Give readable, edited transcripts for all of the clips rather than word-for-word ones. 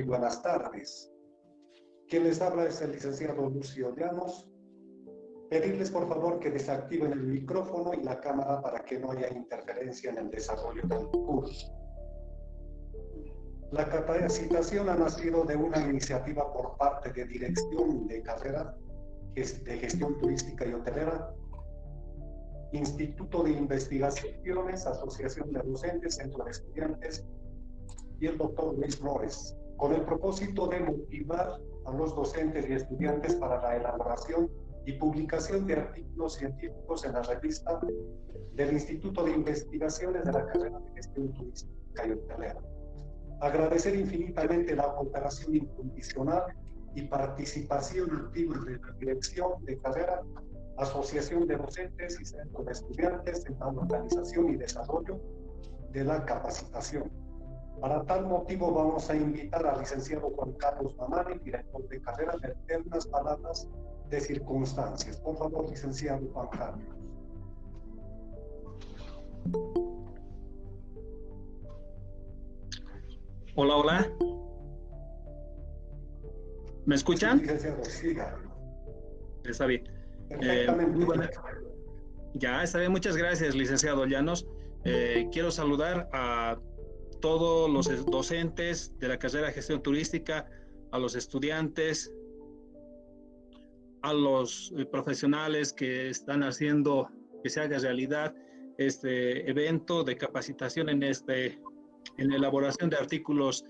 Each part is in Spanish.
buenas tardes. Quien les habla es el licenciado Lucio Llanos. Pedirles por favor que desactiven el micrófono y la cámara para que no haya interferencia en el desarrollo del curso. La capacitación ha nacido de una iniciativa por parte de Dirección de Carrera de Gestión Turística y Hotelera, Instituto de Investigaciones, Asociación de Docentes, Centro de Estudiantes y el doctor Luis Flores, con el propósito de motivar a los docentes y estudiantes para la elaboración y publicación de artículos científicos en la revista del Instituto de Investigaciones de la Carrera de Gestión Turística y Hotelera. Agradecer infinitamente la cooperación incondicional y participación activa de la Dirección de Carrera, Asociación de Docentes y Centro de Estudiantes en la organización y desarrollo de la capacitación. Para tal motivo vamos a invitar al licenciado Juan Carlos Mamani, director de carrera, a verter unas palabras de circunstancias. Por favor, licenciado Juan Carlos. Hola, hola. ¿Me escuchan? Sí, licenciado, siga. Está bien. Perfectamente. Muy buena. Ya, está bien. Muchas gracias, licenciado Llanos. Quiero saludar a todos los docentes de la carrera de Gestión Turística, a los estudiantes, a los profesionales que están haciendo que se haga realidad este evento de capacitación en la elaboración de artículos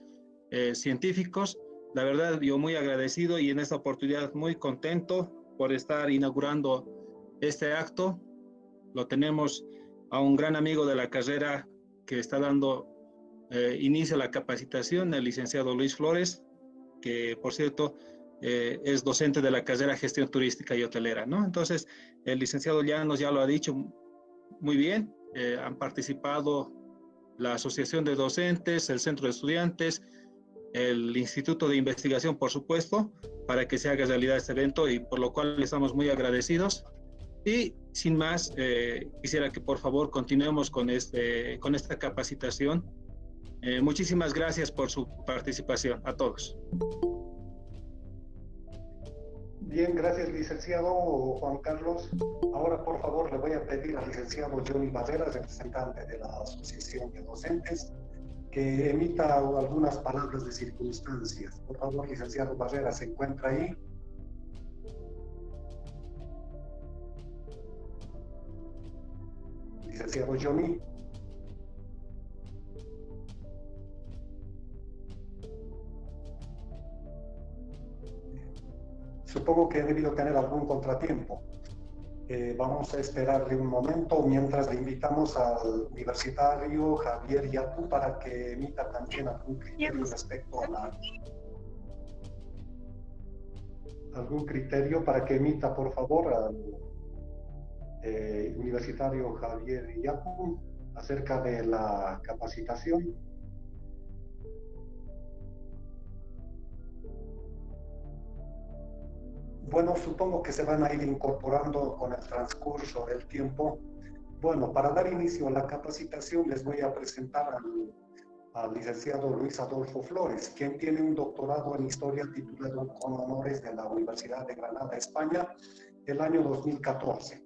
científicos. La verdad, yo muy agradecido y en esta oportunidad muy contento por estar inaugurando este acto. Lo tenemos a un gran amigo de la carrera que está dando inicio a la capacitación, el licenciado Luis Flores, que por cierto es docente de la carrera Gestión Turística y Hotelera, ¿no? Entonces, el licenciado Llanos ya lo ha dicho muy bien, han participado la Asociación de Docentes, el Centro de Estudiantes, el Instituto de Investigación, por supuesto, para que se haga realidad este evento y por lo cual estamos muy agradecidos. Y sin más, quisiera que por favor continuemos con esta capacitación. Muchísimas gracias por su participación a todos. Bien, gracias licenciado Juan Carlos. Ahora por favor le voy a pedir al licenciado Johnny Barreras, representante de la Asociación de Docentes, que emita algunas palabras de circunstancias. Por favor, licenciado Barreras, ¿se encuentra ahí? Licenciado Johnny. Supongo que he debido tener algún contratiempo. Vamos a esperarle un momento mientras le invitamos al universitario Javier Yapu para que emita también algún criterio respecto a algún criterio para que emita por favor al universitario Javier Yapu acerca de la capacitación. Bueno, supongo que se van a ir incorporando con el transcurso del tiempo. Bueno, para dar inicio a la capacitación les voy a presentar al licenciado Luis Adolfo Flores, quien tiene un doctorado en Historia titulado con honores de la Universidad de Granada, España, del año 2014.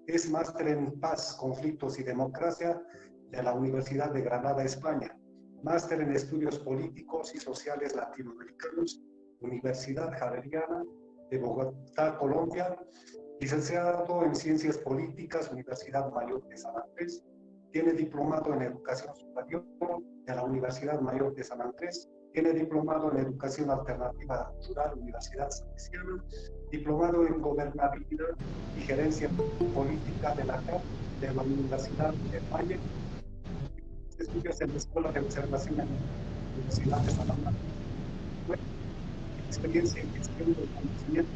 Es máster en Paz, Conflictos y Democracia de la Universidad de Granada, España. Máster en Estudios Políticos y Sociales Latinoamericanos, Universidad Javeriana de Bogotá, Colombia, licenciado en Ciencias Políticas, Universidad Mayor de San Andrés, tiene diplomado en Educación Superior de la Universidad Mayor de San Andrés, tiene diplomado en Educación Alternativa Rural, Universidad Salesiana, diplomado en Gobernabilidad y Gerencia Política de la Universidad de Valle, estudios en la Escuela de Observación en la Universidad de Salamanca. Experiencia en gestión del conocimiento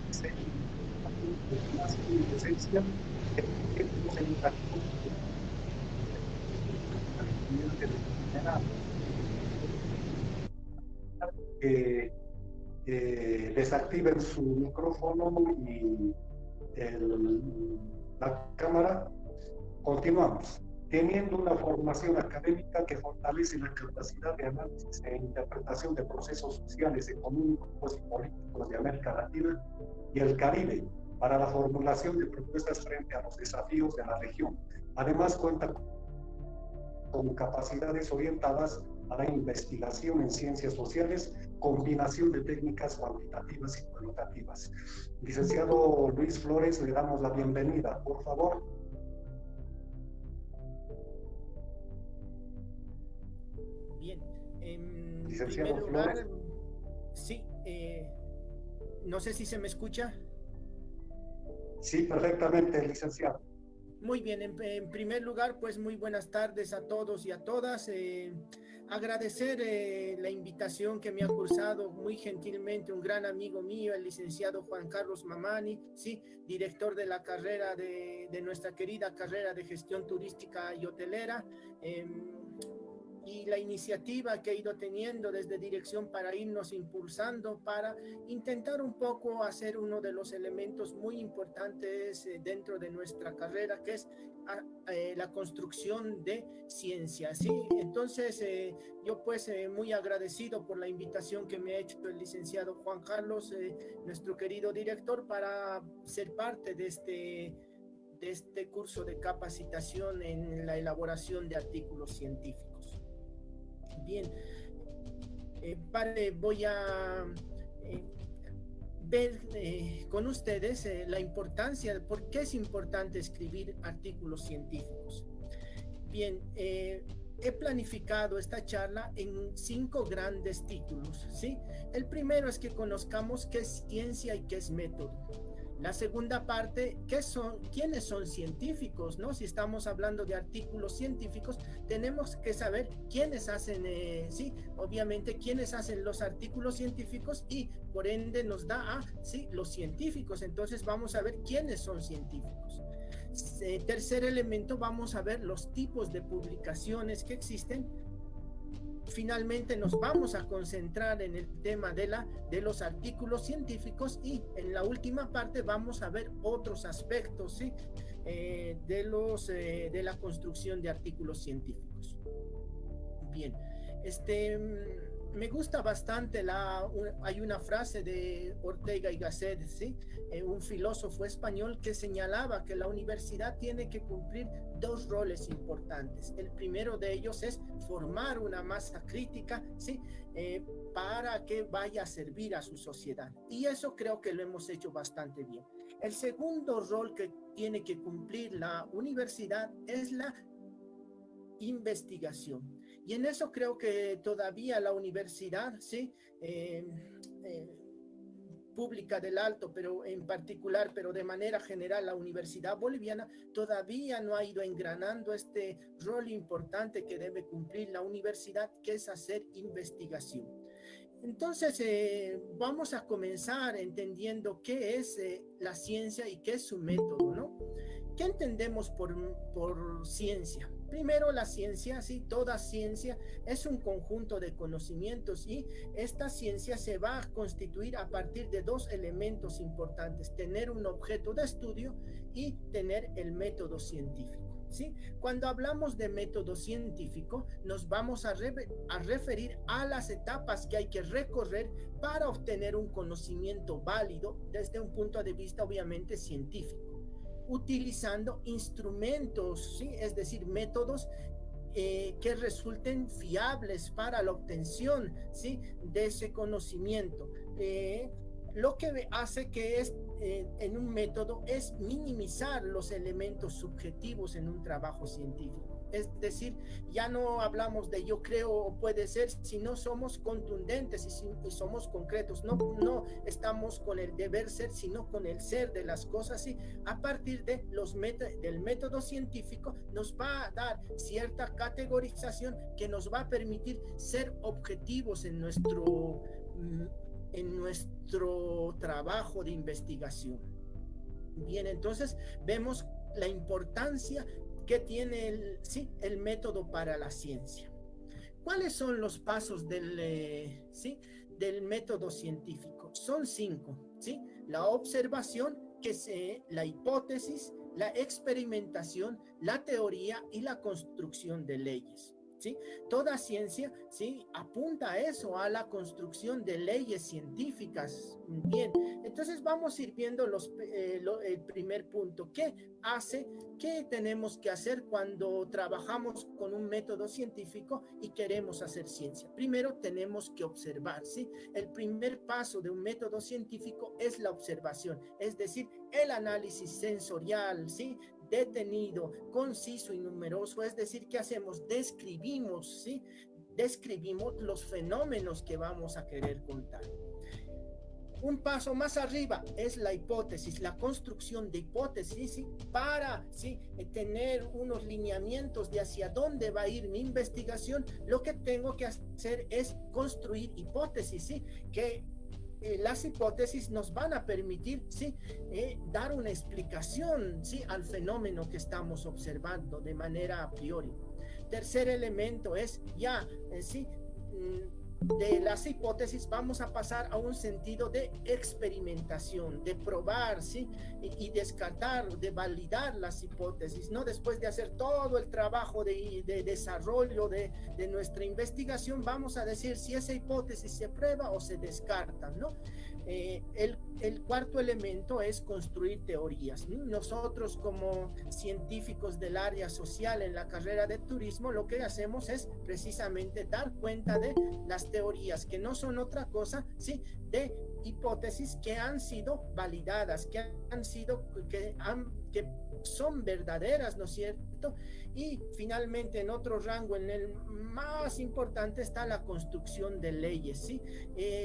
y docencia desactiven su micrófono y la cámara. Continuamos. teniendo una formación académica que fortalece la capacidad de análisis e interpretación de procesos sociales, económicos y políticos de América Latina y el Caribe para la formulación de propuestas frente a los desafíos de la región. Además, cuenta con capacidades orientadas a la investigación en ciencias sociales, combinación de técnicas cuantitativas y cualitativas. Licenciado Luis Flores, le damos la bienvenida, por favor. Bien, en Licenciado primer lugar, Flores. sí, no sé si se me escucha. Sí, perfectamente, licenciado. Muy bien, en primer lugar, pues muy buenas tardes a todos y a todas. Agradecer la invitación que me ha cursado muy gentilmente un gran amigo mío, el licenciado Juan Carlos Mamani, sí, director de la carrera de nuestra querida carrera de gestión turística y hotelera. Y la iniciativa que he ido teniendo desde dirección para irnos impulsando, para intentar un poco hacer uno de los elementos muy importantes dentro de nuestra carrera, que es la construcción de ciencia, ¿sí? Entonces, yo pues muy agradecido por la invitación que me ha hecho el licenciado Juan Carlos, nuestro querido director, para ser parte de este curso de capacitación en la elaboración de artículos científicos. Bien, voy a ver con ustedes la importancia, por qué es importante escribir artículos científicos. Bien, he planificado esta charla en 5 grandes títulos, ¿sí? El primero es que conozcamos qué es ciencia y qué es método. La segunda parte, ¿quiénes son científicos? ¿No? Si estamos hablando de artículos científicos, tenemos que saber quiénes hacen, sí, obviamente quiénes hacen los artículos científicos y por ende nos da sí, los científicos. Entonces vamos a ver quiénes son científicos. Tercer elemento, vamos a ver los tipos de publicaciones que existen. Finalmente nos vamos a concentrar en el tema de los artículos científicos y en la última parte vamos a ver otros aspectos, ¿sí? De la construcción de artículos científicos. Bien, me gusta bastante, hay una frase de Ortega y Gasset, ¿sí? Un filósofo español que señalaba que la universidad tiene que cumplir 2 roles importantes. El primero de ellos es formar una masa crítica, ¿sí? Para que vaya a servir a su sociedad. Y eso creo que lo hemos hecho bastante bien. El segundo rol que tiene que cumplir la universidad es la investigación. Y en eso creo que todavía la universidad, ¿sí? Pública del Alto, pero en particular, pero de manera general, la Universidad Boliviana todavía no ha ido engranando este rol importante que debe cumplir la universidad, que es hacer investigación. Entonces, vamos a comenzar entendiendo qué es la ciencia y qué es su método, ¿no? ¿Qué entendemos por ciencia? Primero, la ciencia, sí, toda ciencia es un conjunto de conocimientos y esta ciencia se va a constituir a partir de 2 elementos importantes: tener un objeto de estudio y tener el método científico, ¿sí? Cuando hablamos de método científico, nos vamos a referir a las etapas que hay que recorrer para obtener un conocimiento válido desde un punto de vista obviamente científico, utilizando instrumentos, ¿sí? Es decir, métodos que resulten fiables para la obtención, ¿sí? De ese conocimiento. Lo que hace que en un método es minimizar los elementos subjetivos en un trabajo científico. Es decir, ya no hablamos de yo creo o puede ser, sino somos contundentes y somos concretos. No estamos con el deber ser, sino con el ser de las cosas. Y a partir de del método científico nos va a dar cierta categorización que nos va a permitir ser objetivos en nuestro trabajo de investigación. Bien, entonces vemos la importancia que tiene el método para la ciencia. ¿Cuáles son los pasos del método científico? Son 5, ¿sí? La observación, que es la hipótesis, la experimentación, la teoría y la construcción de leyes. ¿Sí? Toda ciencia, ¿sí?, apunta a eso, a la construcción de leyes científicas. Bien, entonces vamos a ir viendo el primer punto. ¿Qué tenemos que hacer cuando trabajamos con un método científico y queremos hacer ciencia? Primero tenemos que observar, ¿sí? El primer paso de un método científico es la observación, es decir, el análisis sensorial, ¿sí?, detenido, conciso y numeroso. Es decir, ¿qué hacemos? Describimos, ¿sí? Describimos los fenómenos que vamos a querer contar. Un paso más arriba es la hipótesis, la construcción de hipótesis, ¿sí?, para, ¿sí?, tener unos lineamientos de hacia dónde va a ir mi investigación. Lo que tengo que hacer es construir hipótesis, ¿sí?, que las hipótesis nos van a permitir, ¿sí?, dar una explicación, ¿sí?, al fenómeno que estamos observando de manera a priori. Tercer elemento es ¿sí?, de las hipótesis vamos a pasar a un sentido de experimentación, de probar, ¿sí?, y descartar, de validar las hipótesis, ¿no? Después de hacer todo el trabajo de desarrollo de nuestra investigación, vamos a decir si esa hipótesis se prueba o se descarta, ¿no? El cuarto elemento es construir teorías, ¿no? Nosotros como científicos del área social en la carrera de turismo, lo que hacemos es precisamente dar cuenta de las teorías, que no son otra cosa, ¿sí?, de hipótesis que han sido validadas, que son verdaderas, ¿no es cierto? Y finalmente, en otro rango, en el más importante, está la construcción de leyes, ¿sí?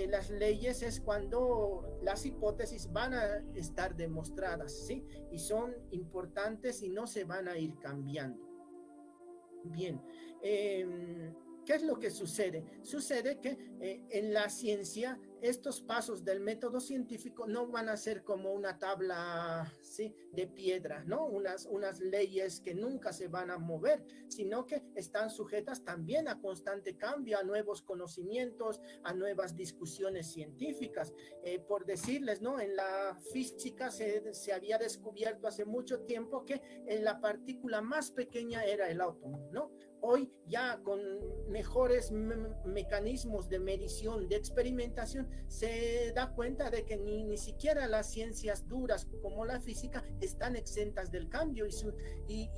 Las leyes es cuando las hipótesis van a estar demostradas, ¿sí?, y son importantes y no se van a ir cambiando. Bien, ¿qué es lo que sucede? Sucede que en la ciencia estos pasos del método científico no van a ser como una tabla, ¿sí?, de piedra, ¿no? Unas leyes que nunca se van a mover, sino que están sujetas también a constante cambio, a nuevos conocimientos, a nuevas discusiones científicas. Por decirles, ¿no?, en la física se había descubierto hace mucho tiempo que la partícula más pequeña era el átomo, ¿no? Hoy ya con mejores mecanismos de medición, de experimentación, se da cuenta de que ni siquiera las ciencias duras como la física están exentas del cambio y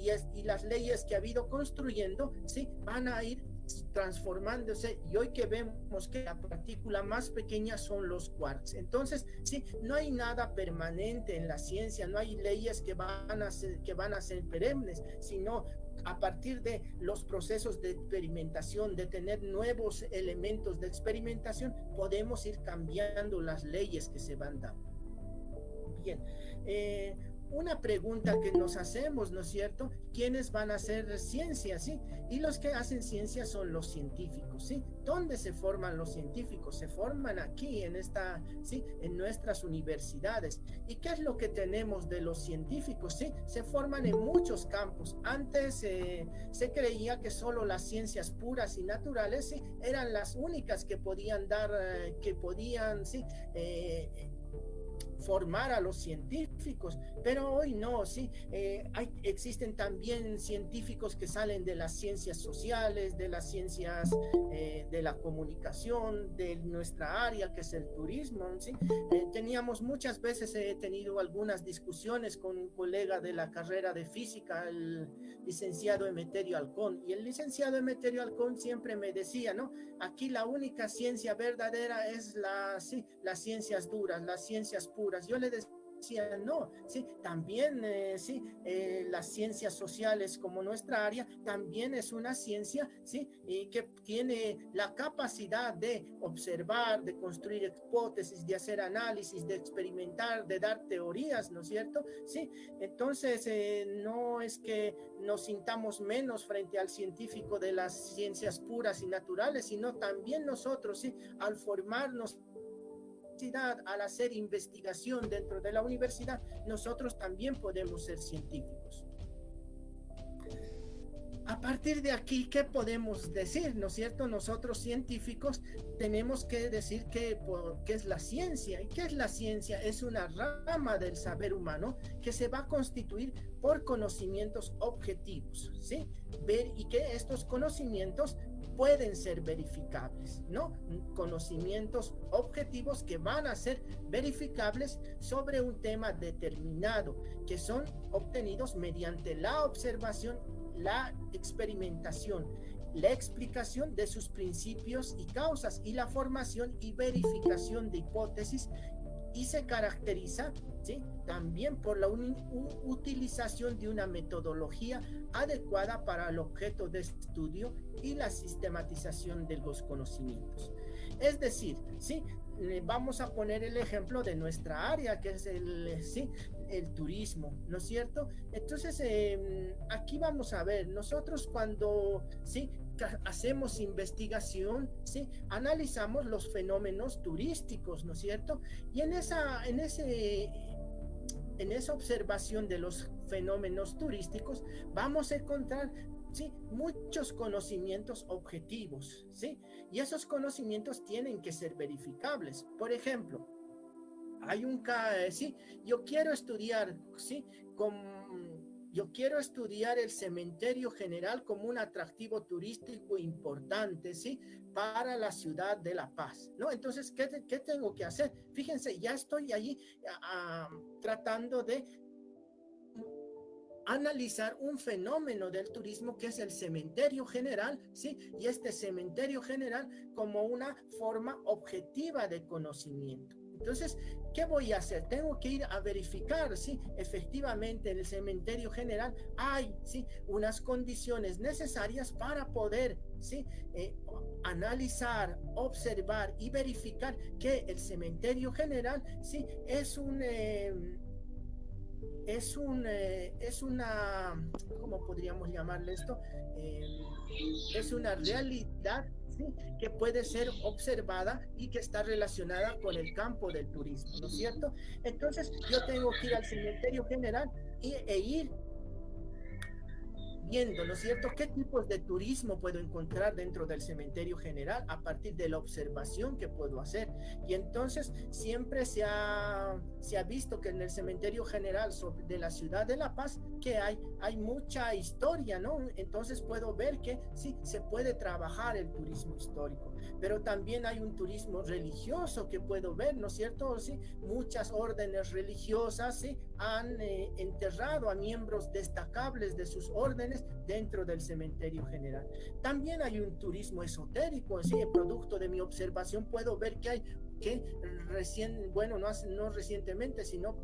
las leyes que ha habido construyendo, ¿sí?, van a ir transformándose, y hoy que vemos que la partícula más pequeña son los quarks. Entonces, sí, no hay nada permanente en la ciencia, no hay leyes que van a ser perennes, sino a partir de los procesos de experimentación, de tener nuevos elementos de experimentación, podemos ir cambiando las leyes que se van dando. Bien, una pregunta que nos hacemos, ¿no es cierto? ¿Quiénes van a hacer ciencia, sí? Y los que hacen ciencia son los científicos, ¿sí? ¿Dónde se forman los científicos? Se forman aquí, en nuestras universidades. ¿Y qué es lo que tenemos de los científicos? Sí, se forman en muchos campos. Antes se creía que solo las ciencias puras y naturales, sí, eran las únicas que podían formar a los científicos, pero hoy no, sí, existen también científicos que salen de las ciencias sociales, de las ciencias de la comunicación, de nuestra área que es el turismo, sí. Teníamos muchas veces, he tenido algunas discusiones con un colega de la carrera de física, el licenciado Emeterio Alcón, y el licenciado Emeterio Alcón siempre me decía, ¿no? Aquí la única ciencia verdadera es las ciencias duras, las ciencias puras. Yo le decía, no, sí, también las ciencias sociales como nuestra área también es una ciencia, sí, que tiene la capacidad de observar, de construir hipótesis, de hacer análisis, de experimentar, de dar teorías, ¿no es cierto? Sí, entonces no es que nos sintamos menos frente al científico de las ciencias puras y naturales, sino también nosotros, sí, al formarnos, al hacer investigación dentro de la universidad, nosotros también podemos ser científicos. A partir de aquí, ¿qué podemos decir? ¿No es cierto? Nosotros científicos tenemos que decir qué es la ciencia. ¿Y qué es la ciencia? Es una rama del saber humano que se va a constituir por conocimientos objetivos, ¿sí? Ver y que estos conocimientos pueden ser verificables, ¿no? Conocimientos objetivos que van a ser verificables sobre un tema determinado, que son obtenidos mediante la observación, la experimentación, la explicación de sus principios y causas y la formación y verificación de hipótesis, y se caracteriza, ¿sí?, también por la utilización de una metodología adecuada para el objeto de estudio y la sistematización de los conocimientos. Es decir, ¿sí?, vamos a poner el ejemplo de nuestra área, que es el turismo, ¿no es cierto? Entonces, aquí vamos a ver, nosotros cuando, ¿sí?, hacemos investigación, ¿sí?, analizamos los fenómenos turísticos, ¿no es cierto? Y en esa observación de los fenómenos turísticos vamos a encontrar, ¿sí?, muchos conocimientos objetivos, ¿sí? Y esos conocimientos tienen que ser verificables. Por ejemplo, hay ¿sí?, yo quiero estudiar, ¿sí?, yo quiero estudiar el cementerio general como un atractivo turístico importante, ¿sí?, para la ciudad de La Paz, ¿no? Entonces, ¿qué tengo que hacer? Fíjense, ya estoy allí tratando de analizar un fenómeno del turismo que es el cementerio general, ¿sí? Y este cementerio general como una forma objetiva de conocimiento. Entonces, ¿qué voy a hacer? Tengo que ir a verificar si efectivamente en el cementerio general hay, ¿sí?, unas condiciones necesarias para poder, ¿sí?, analizar, observar y verificar que el cementerio general, ¿sí?, es una, ¿cómo podríamos llamarle esto? Es una realidad, ¿sí?, que puede ser observada y que está relacionada con el campo del turismo, ¿no es cierto? Entonces, yo tengo que ir al cementerio general e ir viendo, ¿no es cierto?, qué tipos de turismo puedo encontrar dentro del cementerio general a partir de la observación que puedo hacer. Y entonces siempre se ha visto que en el cementerio general de la ciudad de La Paz que hay mucha historia, ¿no? Entonces puedo ver que sí, se puede trabajar el turismo histórico, pero también hay un turismo religioso que puedo ver, ¿no es cierto? Sí, muchas órdenes religiosas, sí, han enterrado a miembros destacables de sus órdenes dentro del cementerio general. También hay un turismo esotérico, ¿sí? Producto de mi observación puedo ver que hay no recientemente,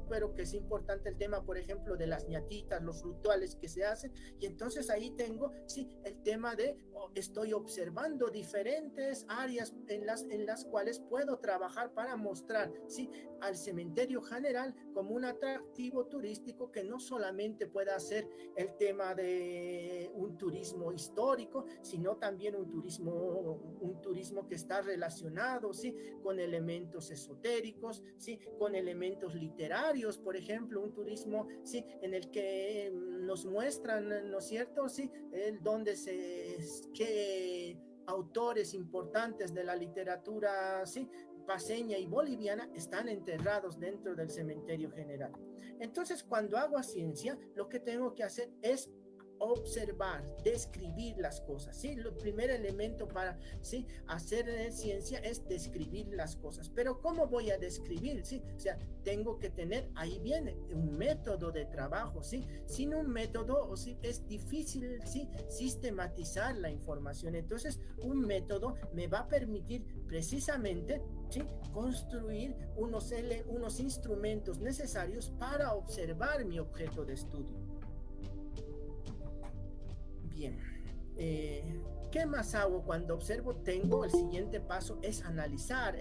pero que es importante el tema, por ejemplo, de las ñatitas, los rituales que se hacen, y entonces ahí tengo, sí, el tema de estoy observando diferentes áreas en las cuales puedo trabajar para mostrar, sí, al cementerio general como un atractivo turístico que no solamente pueda ser el tema de un turismo histórico, sino también un turismo que está relacionado, sí, con elementos esotéricos, sí, con elementos literarios, por ejemplo, un turismo, sí, en el que nos muestran, ¿no es cierto?, sí, qué autores importantes de la literatura, sí, paceña y boliviana están enterrados dentro del cementerio general. Entonces, cuando hago ciencia, lo que tengo que hacer es observar, describir las cosas, ¿sí? El primer elemento para, ¿sí?, hacer ciencia es describir las cosas. Pero ¿cómo voy a describir? ¿Sí? O sea, tengo que tener, ahí viene, un método de trabajo, ¿sí? Sin un método, ¿sí?, es difícil, ¿sí?, sistematizar la información. Entonces, un método me va a permitir precisamente, ¿sí?, construir unos instrumentos necesarios para observar mi objeto de estudio. Bien, ¿qué más hago cuando observo? El siguiente paso es analizar,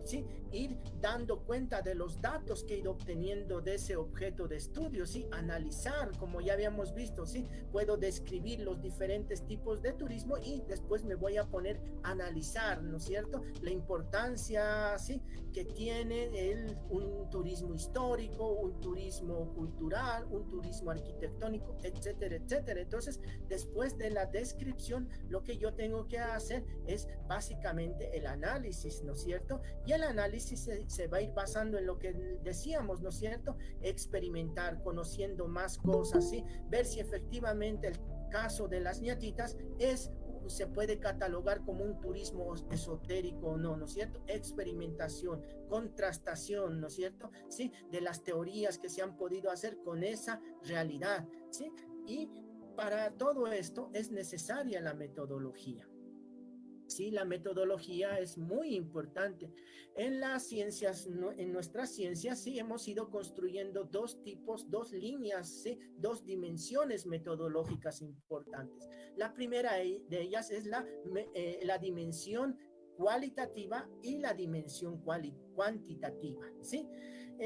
¿sí?, ir dando cuenta de los datos que he ido obteniendo de ese objeto de estudio, ¿sí? Analizar, como ya habíamos visto, ¿sí? Puedo describir los diferentes tipos de turismo y después me voy a poner a analizar, ¿no es cierto?, la importancia, ¿sí?, que tiene un turismo histórico, un turismo cultural, un turismo arquitectónico, etcétera, etcétera. Entonces, después de la descripción, lo que yo tengo que hacer es básicamente el análisis, ¿no es cierto? Y el análisis se va a ir basando en lo que decíamos, ¿no es cierto? Experimentar, conociendo más cosas, ¿sí? Ver si efectivamente el caso de las ñatitas se puede catalogar como un turismo esotérico o no, ¿no es cierto? Experimentación, contrastación, ¿no es cierto? Sí, de las teorías que se han podido hacer con esa realidad, ¿sí? Y para todo esto es necesaria la metodología. Sí, la metodología es muy importante. En las ciencias, en nuestras ciencias, sí, hemos ido construyendo dos tipos, dos líneas, sí, dos dimensiones metodológicas importantes. La primera de ellas es la dimensión cualitativa y la dimensión cuantitativa, ¿sí?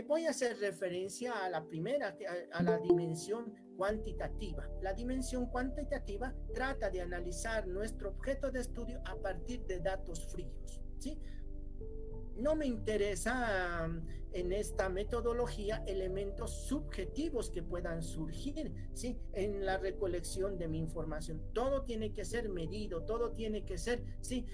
Voy a hacer referencia a la primera, a la dimensión cuantitativa. La dimensión cuantitativa trata de analizar nuestro objeto de estudio a partir de datos fríos, ¿sí? No me interesa en esta metodología elementos subjetivos que puedan surgir, ¿sí? En la recolección de mi información. Todo tiene que ser medido, todo tiene que ser, ¿sí?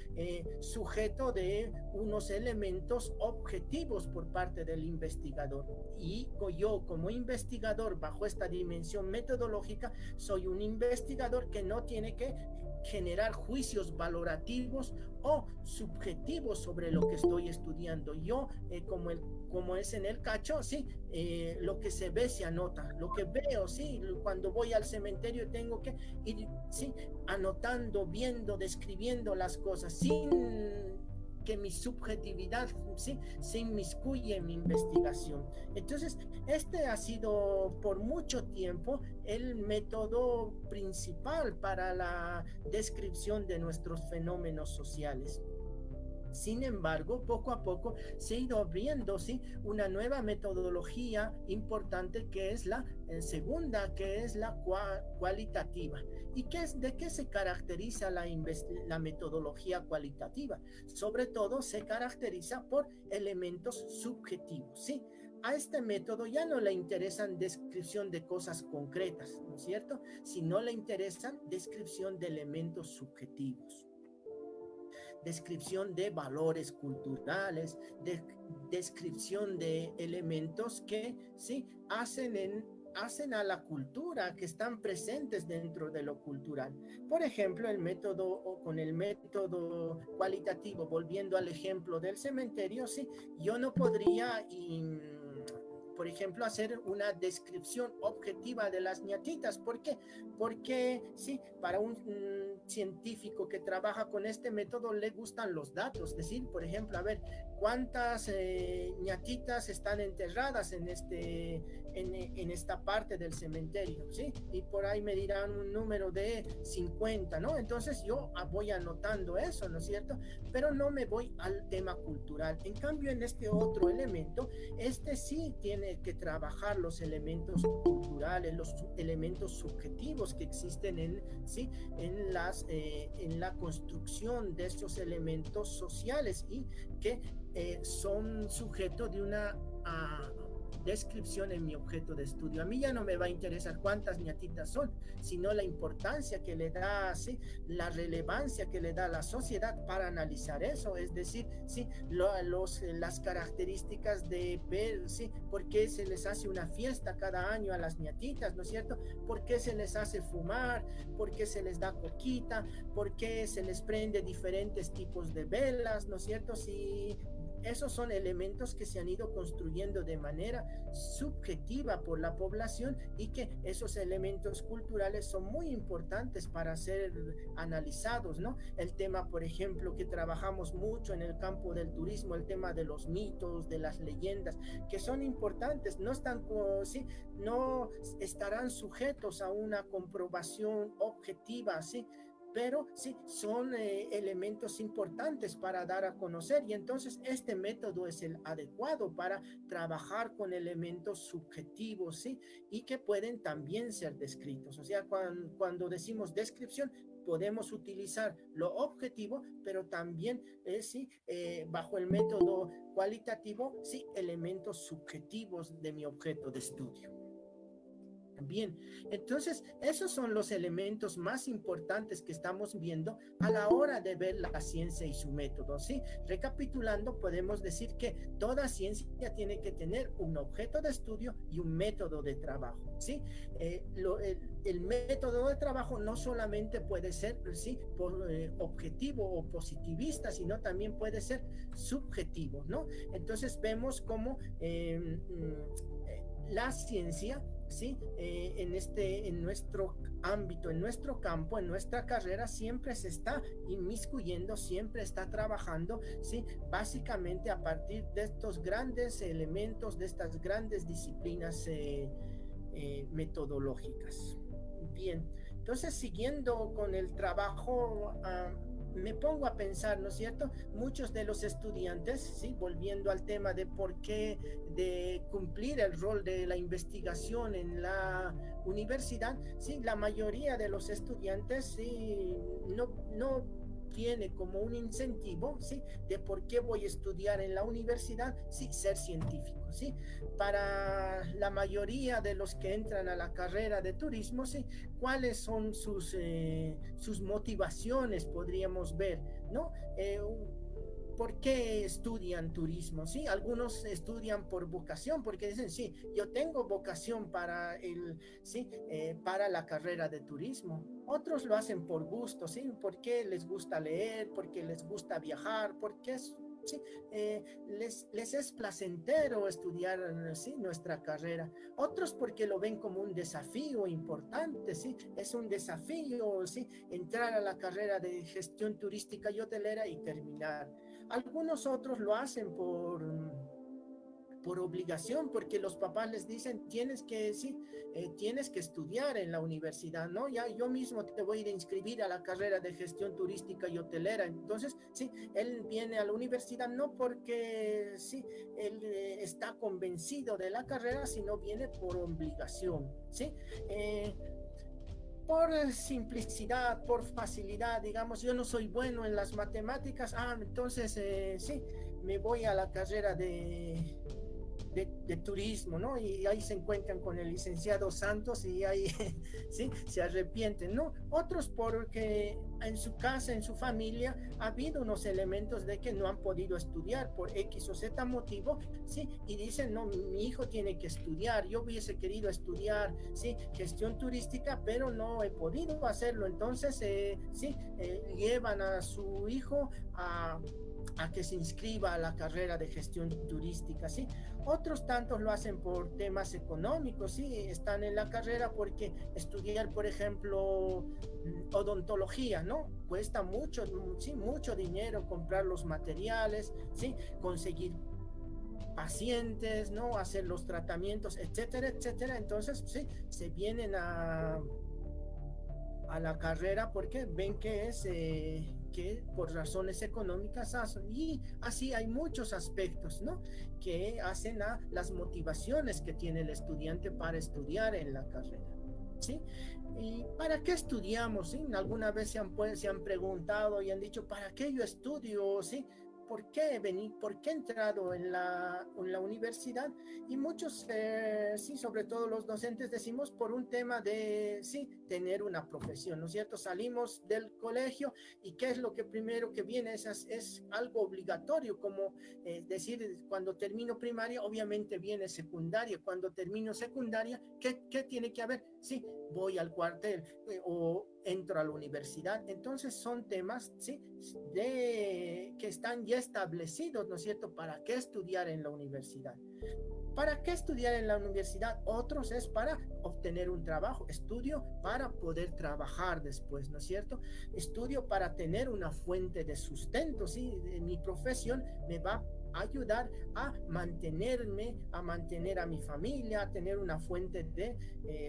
Sujeto de unos elementos objetivos por parte del investigador. Y yo como investigador bajo esta dimensión metodológica soy un investigador que no tiene que generar juicios valorativos o subjetivos sobre lo que estoy estudiando. Yo, como es en el cacho, sí, lo que se ve se anota, lo que veo, sí, cuando voy al cementerio tengo que ir, sí, anotando, viendo, describiendo las cosas, sin que mi subjetividad, sí, se inmiscuye en mi investigación. Entonces, este ha sido por mucho tiempo el método principal para la descripción de nuestros fenómenos sociales. Sin embargo, poco a poco se ha ido abriendo, ¿sí?, una nueva metodología importante que es la segunda, que es la cualitativa. ¿Y de qué se caracteriza la metodología cualitativa? Sobre todo se caracteriza por elementos subjetivos, ¿sí? A este método ya no le interesan descripción de cosas concretas, ¿no es cierto?, sino le interesan descripción de elementos subjetivos, descripción de valores culturales, descripción de elementos que sí hacen a la cultura, que están presentes dentro de lo cultural. Por ejemplo, con el método cualitativo, volviendo al ejemplo del cementerio, sí, yo no podría por ejemplo, hacer una descripción objetiva de las ñatitas. ¿Por qué? Porque sí, para un científico que trabaja con este método le gustan los datos. Es decir, por ejemplo, a ver, ¿cuántas ñatitas están enterradas en esta parte del cementerio? ¿Sí? Y por ahí me dirán un número de 50, ¿no? Entonces yo voy anotando eso, ¿no es cierto? Pero no me voy al tema cultural. En cambio, en este otro elemento, este sí tiene que trabajar los elementos culturales, los elementos subjetivos que existen en la construcción de estos elementos sociales y que son sujeto de una descripción en mi objeto de estudio. A mí ya no me va a interesar cuántas ñatitas son, sino la importancia que le da, ¿sí?, la relevancia que le da a la sociedad para analizar eso, es decir, ¿sí?, las características de ver, ¿sí?, por qué se les hace una fiesta cada año a las ñatitas, ¿no es cierto?, por qué se les hace fumar, por qué se les da coquita, por qué se les prende diferentes tipos de velas, ¿no es cierto? Si esos son elementos que se han ido construyendo de manera subjetiva por la población y que esos elementos culturales son muy importantes para ser analizados, ¿no? El tema, por ejemplo, que trabajamos mucho en el campo del turismo, el tema de los mitos, de las leyendas, que son importantes, no estarán sujetos a una comprobación objetiva, ¿sí?, pero sí, son elementos importantes para dar a conocer, y entonces este método es el adecuado para trabajar con elementos subjetivos, ¿sí? Y que pueden también ser descritos. O sea, cuando decimos descripción, podemos utilizar lo objetivo, pero también, sí, bajo el método cualitativo, sí, elementos subjetivos de mi objeto de estudio. Bien, entonces esos son los elementos más importantes que estamos viendo a la hora de ver la ciencia y su método, ¿sí? Recapitulando, podemos decir que toda ciencia tiene que tener un objeto de estudio y un método de trabajo, ¿sí? El método de trabajo no solamente puede ser, ¿sí?, por objetivo o positivista, sino también puede ser subjetivo, ¿no? Entonces vemos cómo la ciencia, ¿sí? En nuestro ámbito, en nuestro campo, en nuestra carrera, siempre se está inmiscuyendo, siempre está trabajando, ¿sí? Básicamente a partir de estos grandes elementos, de estas grandes disciplinas metodológicas. Bien, entonces siguiendo con el trabajo, me pongo a pensar, ¿no es cierto? Muchos de los estudiantes, ¿sí?, volviendo al tema de por qué de cumplir el rol de la investigación en la universidad, ¿sí?, la mayoría de los estudiantes, ¿sí?, no tiene como un incentivo, ¿sí?, de por qué voy a estudiar en la universidad, sí, ser científico, ¿sí? Para la mayoría de los que entran a la carrera de turismo, ¿sí?, ¿cuáles son sus motivaciones? Podríamos ver, ¿no? ¿Por qué estudian turismo? ¿Sí? Algunos estudian por vocación, porque dicen, sí, yo tengo vocación para, ¿sí?, para la carrera de turismo. Otros lo hacen por gusto, ¿sí? Porque les gusta leer, porque les gusta viajar, porque ¿sí?, les es placentero estudiar, ¿sí?, nuestra carrera. Otros porque lo ven como un desafío importante, ¿sí? Es un desafío, ¿sí?, entrar a la carrera de gestión turística y hotelera y terminar. Algunos otros lo hacen por obligación, porque los papás les dicen, tienes que, sí, tienes que estudiar en la universidad, ¿no? Ya yo mismo te voy a ir a inscribir a la carrera de gestión turística y hotelera. Entonces, sí, él viene a la universidad no porque, sí, él está convencido de la carrera, sino viene por obligación, ¿sí? Por simplicidad, por facilidad, digamos, yo no soy bueno en las matemáticas, entonces, sí, me voy a la carrera de turismo, ¿no? Y ahí se encuentran con el licenciado Santos y ahí, sí, se arrepienten, ¿no? Otros porque en su casa, en su familia, ha habido unos elementos de que no han podido estudiar por X o Z motivo, ¿sí? Y dicen, no, mi hijo tiene que estudiar, yo hubiese querido estudiar, ¿sí?, gestión turística, pero no he podido hacerlo. Entonces, sí, llevan a su hijo a que se inscriba a la carrera de gestión turística, ¿sí? Otros tantos lo hacen por temas económicos, ¿sí? Están en la carrera porque estudiar, por ejemplo, odontología, ¿no? Cuesta mucho, sí, mucho dinero comprar los materiales, ¿sí?, conseguir pacientes, ¿no?, hacer los tratamientos, etcétera, etcétera. Entonces, sí, se vienen a la carrera porque ven que es que por razones económicas hacen, y así hay muchos aspectos, ¿no?, que hacen a las motivaciones que tiene el estudiante para estudiar en la carrera, ¿sí? ¿Y para qué estudiamos? ¿Sí? Alguna vez se han preguntado y han dicho, ¿para qué yo estudio? ¿Sí? ¿Por qué venir? ¿Por qué he entrado en la universidad? Y muchos, sí, sobre todo los docentes, decimos por un tema de, sí, tener una profesión, ¿no es cierto? Salimos del colegio y ¿qué es lo que primero que viene? Es algo obligatorio, como decir, cuando termino primaria, obviamente viene secundaria. Cuando termino secundaria, ¿qué tiene que haber? Sí, voy al cuartel o entro a la universidad. Entonces son temas, ¿sí?, que están ya establecidos, ¿no es cierto? ¿Para qué estudiar en la universidad? ¿Para qué estudiar en la universidad? Otros es para obtener un trabajo. Estudio para poder trabajar después, ¿no es cierto? Estudio para tener una fuente de sustento, ¿sí? Mi profesión me va a ayudar a mantenerme, a mantener a mi familia, a tener una fuente de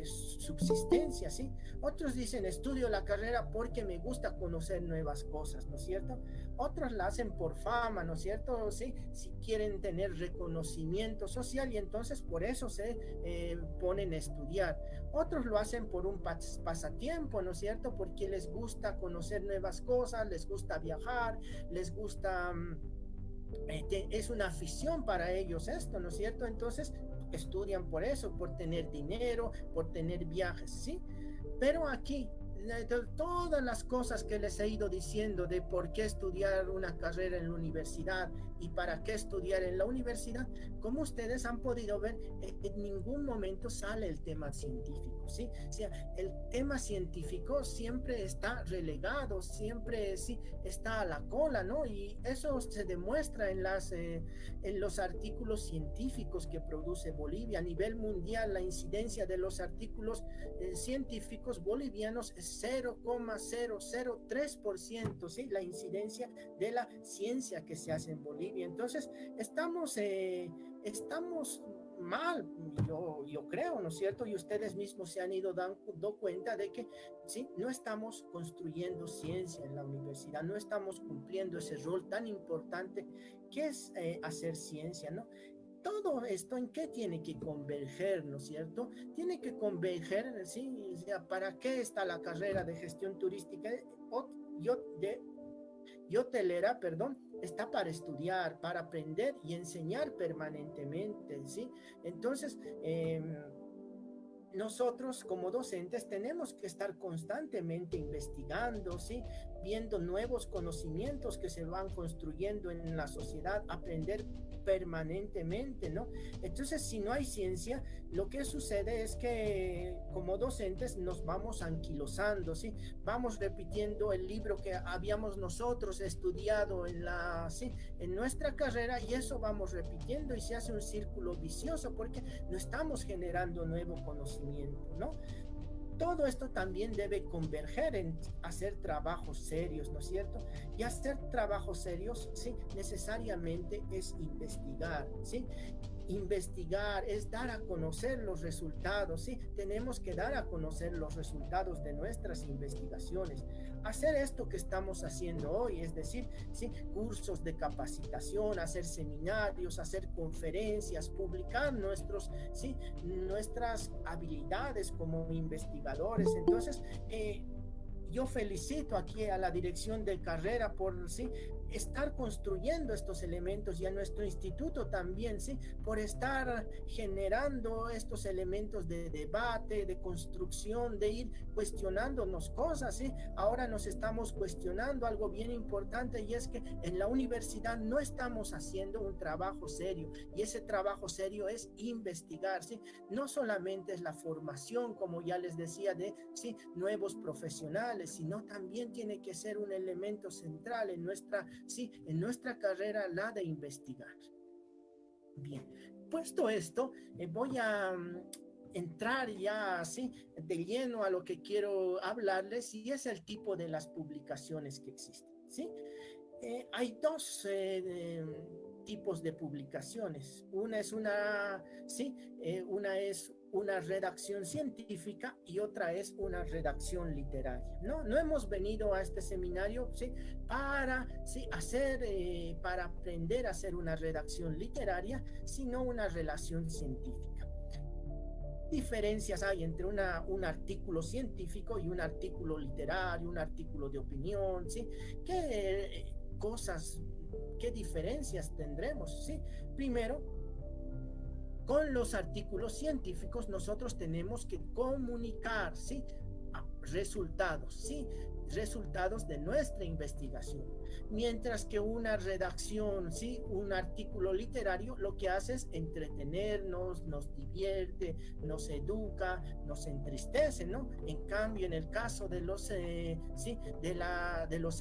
subsistencia, ¿sí? Otros dicen, estudio la carrera porque me gusta conocer nuevas cosas, ¿no es cierto? Otros la hacen por fama, ¿no es cierto? ¿Sí? Si quieren tener reconocimiento social y entonces por eso se ponen a estudiar. Otros lo hacen por un pasatiempo, ¿no es cierto? Porque les gusta conocer nuevas cosas, les gusta viajar, les gusta... es una afición para ellos esto, ¿no es cierto? Entonces estudian por eso, por tener dinero, por tener viajes, ¿sí? Pero aquí, de todas las cosas que les he ido diciendo de por qué estudiar una carrera en la universidad y para qué estudiar en la universidad, como ustedes han podido ver, en ningún momento sale el tema científico, ¿sí? O sea, el tema científico siempre está relegado, siempre sí está a la cola, ¿no? Y eso se demuestra en los artículos científicos que produce Bolivia. A nivel mundial, la incidencia de los artículos científicos bolivianos es 0,003%, ¿sí? La incidencia de la ciencia que se hace en Bolivia. Entonces, estamos mal, yo creo, ¿no es cierto? Y ustedes mismos se han ido dando cuenta de que, ¿sí? No estamos construyendo ciencia en la universidad, no estamos cumpliendo ese rol tan importante que es hacer ciencia, ¿no? Todo esto, ¿en qué tiene que converger, no es cierto? Tiene que converger, ¿sí? O sea, ¿para qué está la carrera de gestión turística y hotelera, perdón? Está para estudiar, para aprender y enseñar permanentemente, ¿sí? Entonces, nosotros como docentes tenemos que estar constantemente investigando, ¿sí? Viendo nuevos conocimientos que se van construyendo en la sociedad, aprender permanentemente, ¿no? Entonces, si no hay ciencia, lo que sucede es que como docentes nos vamos anquilosando, ¿sí? Vamos repitiendo el libro que habíamos nosotros estudiado ¿sí? En nuestra carrera, y eso vamos repitiendo y se hace un círculo vicioso porque no estamos generando nuevo conocimiento, ¿no? Todo esto también debe converger en hacer trabajos serios, ¿no es cierto? Y hacer trabajos serios, sí, necesariamente es investigar, ¿sí? Investigar es dar a conocer los resultados, ¿sí? Tenemos que dar a conocer los resultados de nuestras investigaciones. Hacer esto que estamos haciendo hoy, es decir, ¿sí? Cursos de capacitación, hacer seminarios, hacer conferencias, publicar ¿sí? Nuestras habilidades como investigadores. Entonces, yo felicito aquí a la dirección de carrera por ¿sí? estar construyendo estos elementos y a nuestro instituto también, ¿sí? Por estar generando estos elementos de debate, de construcción, de ir cuestionándonos cosas, ¿sí? Ahora nos estamos cuestionando algo bien importante y es que en la universidad no estamos haciendo un trabajo serio y ese trabajo serio es investigar, ¿sí? No solamente es la formación, como ya les decía, de ¿sí? nuevos profesionales, sino también tiene que ser un elemento central en nuestra carrera, la de investigar. Bien, puesto esto, voy a entrar ya así de lleno a lo que quiero hablarles y es el tipo de las publicaciones que existen, ¿sí? Hay dos tipos de publicaciones. Una es una redacción científica y otra es una redacción literaria. No hemos venido a este seminario, ¿sí? para aprender a hacer una redacción literaria, sino una relación científica. Diferencias hay entre un artículo científico y un artículo literario, un artículo de opinión, ¿sí? ¿Qué diferencias tendremos? ¿Sí? Primero, con los artículos científicos nosotros tenemos que comunicar, ¿sí? Resultados, ¿sí? Resultados de nuestra investigación. Mientras que una redacción, ¿sí? Un artículo literario lo que hace es entretenernos, nos divierte, nos educa, nos entristece, ¿no? En cambio, en el caso de los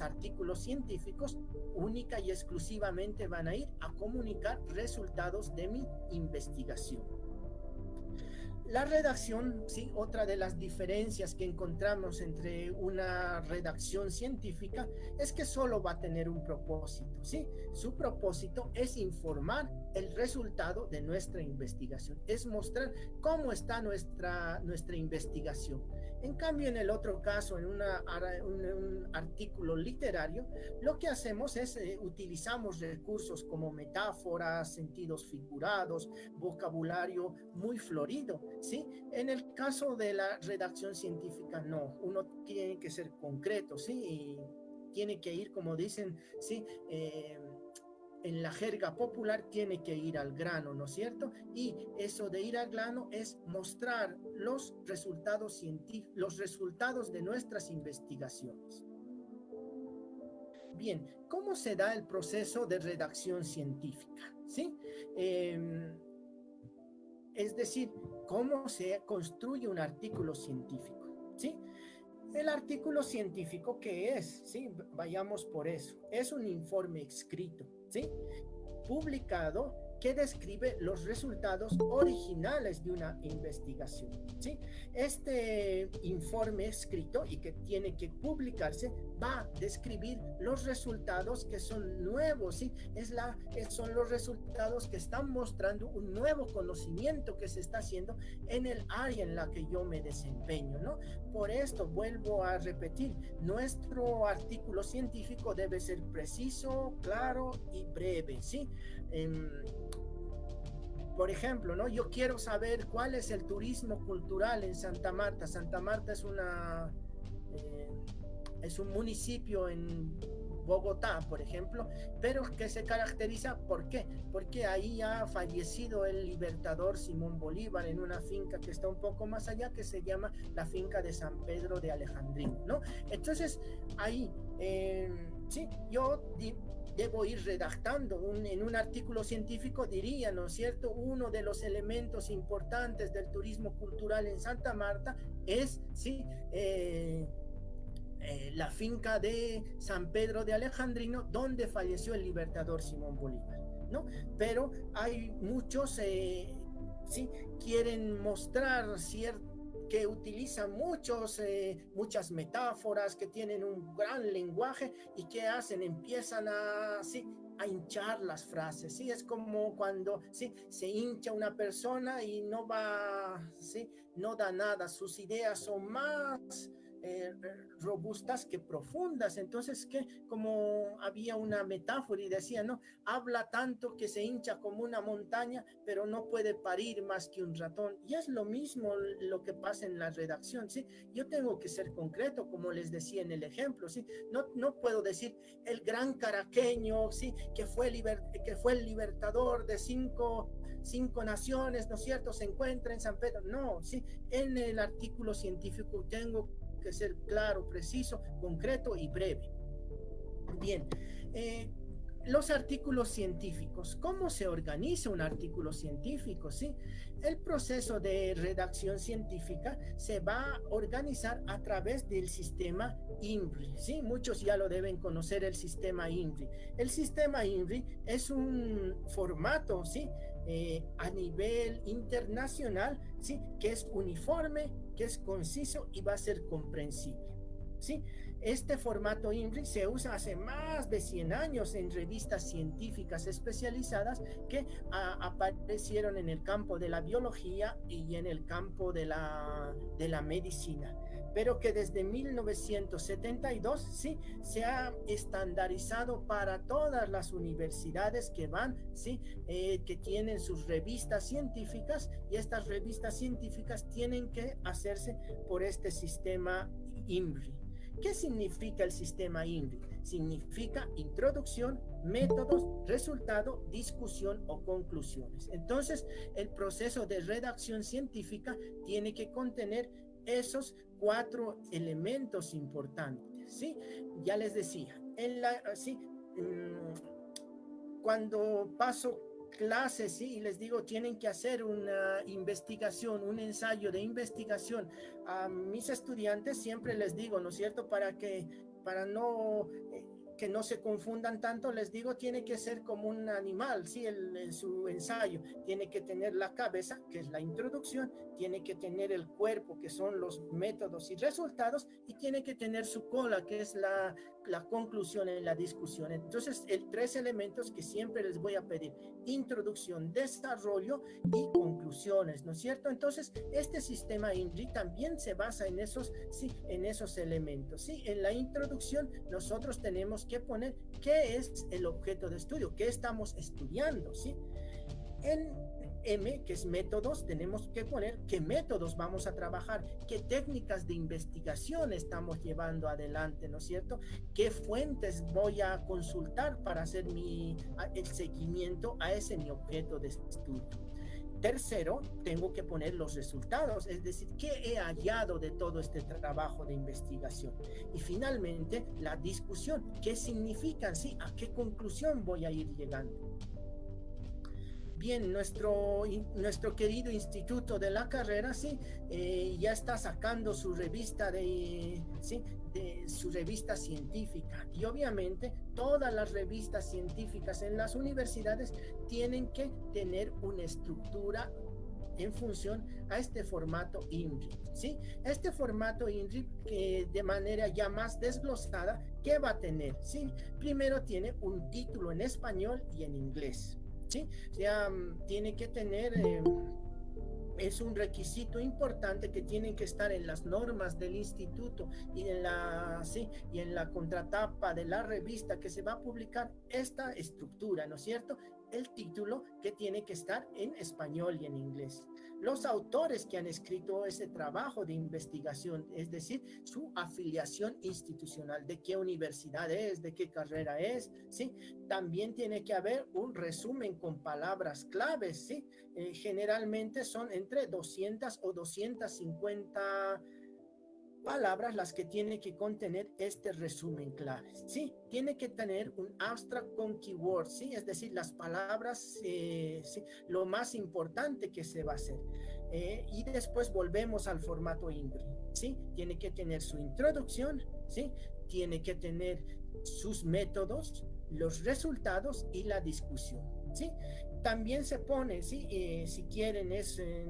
artículos científicos, única y exclusivamente van a ir a comunicar resultados de mi investigación. La redacción, sí, otra de las diferencias que encontramos entre una redacción científica es que solo va a tener un propósito, sí. Su propósito es informar el resultado de nuestra investigación, es mostrar cómo está nuestra investigación. En cambio, en el otro caso, en un artículo literario, lo que hacemos es utilizamos recursos como metáforas, sentidos figurados, vocabulario muy florido, ¿sí? En el caso de la redacción científica, no, uno tiene que ser concreto, ¿sí? Y tiene que ir, como dicen, ¿sí? En la jerga popular tiene que ir al grano, ¿no es cierto? Y eso de ir al grano es mostrar los resultados científicos, los resultados de nuestras investigaciones. Bien, ¿cómo se da el proceso de redacción científica? ¿Sí? Es decir, ¿cómo se construye un artículo científico? ¿Sí? El artículo científico, ¿qué es? ¿Sí? Vayamos por eso. Es un informe escrito, ¿sí? Publicado que describe los resultados originales de una investigación, ¿sí? Este informe escrito y que tiene que publicarse va a describir los resultados que son nuevos, ¿sí? Son los resultados que están mostrando un nuevo conocimiento que se está haciendo en el área en la que yo me desempeño, ¿no? Por esto vuelvo a repetir, nuestro artículo científico debe ser preciso, claro y breve, ¿sí? Por ejemplo, ¿no? Yo quiero saber cuál es el turismo cultural en Santa Marta. Santa Marta es un municipio en Bogotá, por ejemplo, pero que se caracteriza, ¿por qué? Porque ahí ha fallecido el libertador Simón Bolívar en una finca que está un poco más allá, que se llama la finca de San Pedro de Alejandrino, ¿no? Entonces, ahí, sí, yo debo ir redactando en un artículo científico, diría, ¿no es cierto? Uno de los elementos importantes del turismo cultural en Santa Marta es, sí, la finca de San Pedro de Alejandrino, donde falleció el libertador Simón Bolívar, ¿no? Pero hay muchos, sí, quieren mostrar que utilizan muchas metáforas, que tienen un gran lenguaje y que hacen, empiezan a hinchar las frases, ¿sí? Es como cuando, ¿sí? Se hincha una persona y no ¿sí? No da nada, sus ideas son más robustas que profundas. Entonces, que como había una metáfora y decía, no, habla tanto que se hincha como una montaña, pero no puede parir más que un ratón. Y es lo mismo lo que pasa en la redacción, ¿sí? Yo tengo que ser concreto, como les decía en el ejemplo, ¿sí? No puedo decir el gran caraqueño, ¿sí? Que fue el libertador de cinco naciones, ¿no es cierto? Se encuentra en San Pedro. No, ¿sí? En el artículo científico tengo que ser claro, preciso, concreto y breve. Bien, los artículos científicos. ¿Cómo se organiza un artículo científico? ¿Sí? El proceso de redacción científica se va a organizar a través del sistema INRI. ¿Sí? Muchos ya lo deben conocer, el sistema INRI. El sistema INRI es un formato, ¿sí? A nivel internacional, ¿sí? Que es uniforme, que es conciso y va a ser comprensible, ¿sí? Este formato INRI se usa hace más de 100 años en revistas científicas especializadas que aparecieron en el campo de la biología y en el campo de la medicina, pero que desde 1972 sí se ha estandarizado para todas las universidades que van, sí, que tienen sus revistas científicas, y estas revistas científicas tienen que hacerse por este sistema INRI. ¿Qué significa el sistema INRI? Significa introducción, métodos, resultado, discusión o conclusiones. Entonces, el proceso de redacción científica tiene que contener esos 4 elementos importantes, ¿sí? Ya les decía, cuando paso clases, ¿sí? Y les digo, tienen que hacer una investigación, un ensayo de investigación. A mis estudiantes siempre les digo, ¿no es cierto? Para no que no se confundan tanto, les digo, tiene que ser como un animal, ¿sí? En su ensayo tiene que tener la cabeza, que es la introducción, tiene que tener el cuerpo, que son los métodos y resultados, y tiene que tener su cola, que es la conclusión en la discusión. Entonces, tres elementos que siempre les voy a pedir: introducción, desarrollo y conclusiones, ¿no es cierto? Entonces, este sistema INRI también se basa en esos, sí, en esos elementos, ¿sí? En la introducción, nosotros tenemos que poner qué es el objeto de estudio, qué estamos estudiando, ¿sí? En M, que es métodos, tenemos que poner qué métodos vamos a trabajar, qué técnicas de investigación estamos llevando adelante, ¿no es cierto? ¿Qué fuentes voy a consultar para hacer el seguimiento a ese mi objeto de estudio? Tercero, tengo que poner los resultados, es decir, qué he hallado de todo este trabajo de investigación. Y finalmente, la discusión, qué significan, ¿sí? ¿A qué conclusión voy a ir llegando? Bien, nuestro querido instituto de la carrera, sí, ya está sacando su revista su revista científica, y obviamente todas las revistas científicas en las universidades tienen que tener una estructura en función a este formato INRI, ¿sí? Este formato INRI, que de manera ya más desglosada, ¿qué va a tener? ¿Sí? Primero tiene un título en español y en inglés, ¿sí? O sea, tiene que tener, es un requisito importante que tienen que estar en las normas del instituto y en la contratapa de la revista que se va a publicar esta estructura, ¿no es cierto? El título, que tiene que estar en español y en inglés. Los autores que han escrito ese trabajo de investigación, es decir, su afiliación institucional, de qué universidad es, de qué carrera es, ¿sí? También tiene que haber un resumen con palabras claves, ¿sí? Generalmente son entre 200 o 250 palabras las que tiene que contener este resumen clave, ¿sí? Tiene que tener un abstract con keywords, ¿sí? Es decir, las palabras, ¿sí? Lo más importante que se va a hacer. Y después volvemos al formato INRI, ¿sí? Tiene que tener su introducción, ¿sí? Tiene que tener sus métodos, los resultados y la discusión, ¿sí? También se pone, ¿sí? Si quieren,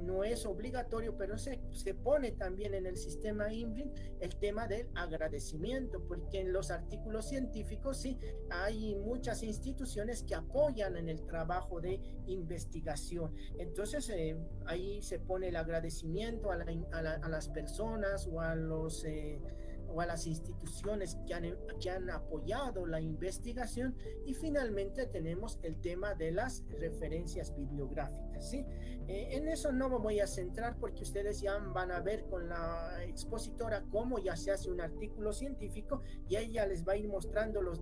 no es obligatorio, pero se pone también en el sistema INRI el tema del agradecimiento, porque en los artículos científicos, sí, hay muchas instituciones que apoyan en el trabajo de investigación. Entonces, ahí se pone el agradecimiento a las personas o a las instituciones que han apoyado la investigación. Y finalmente tenemos el tema de las referencias bibliográficas, ¿sí? En eso no me voy a centrar, porque ustedes ya van a ver con la expositora cómo ya se hace un artículo científico, y ella les va a ir mostrando los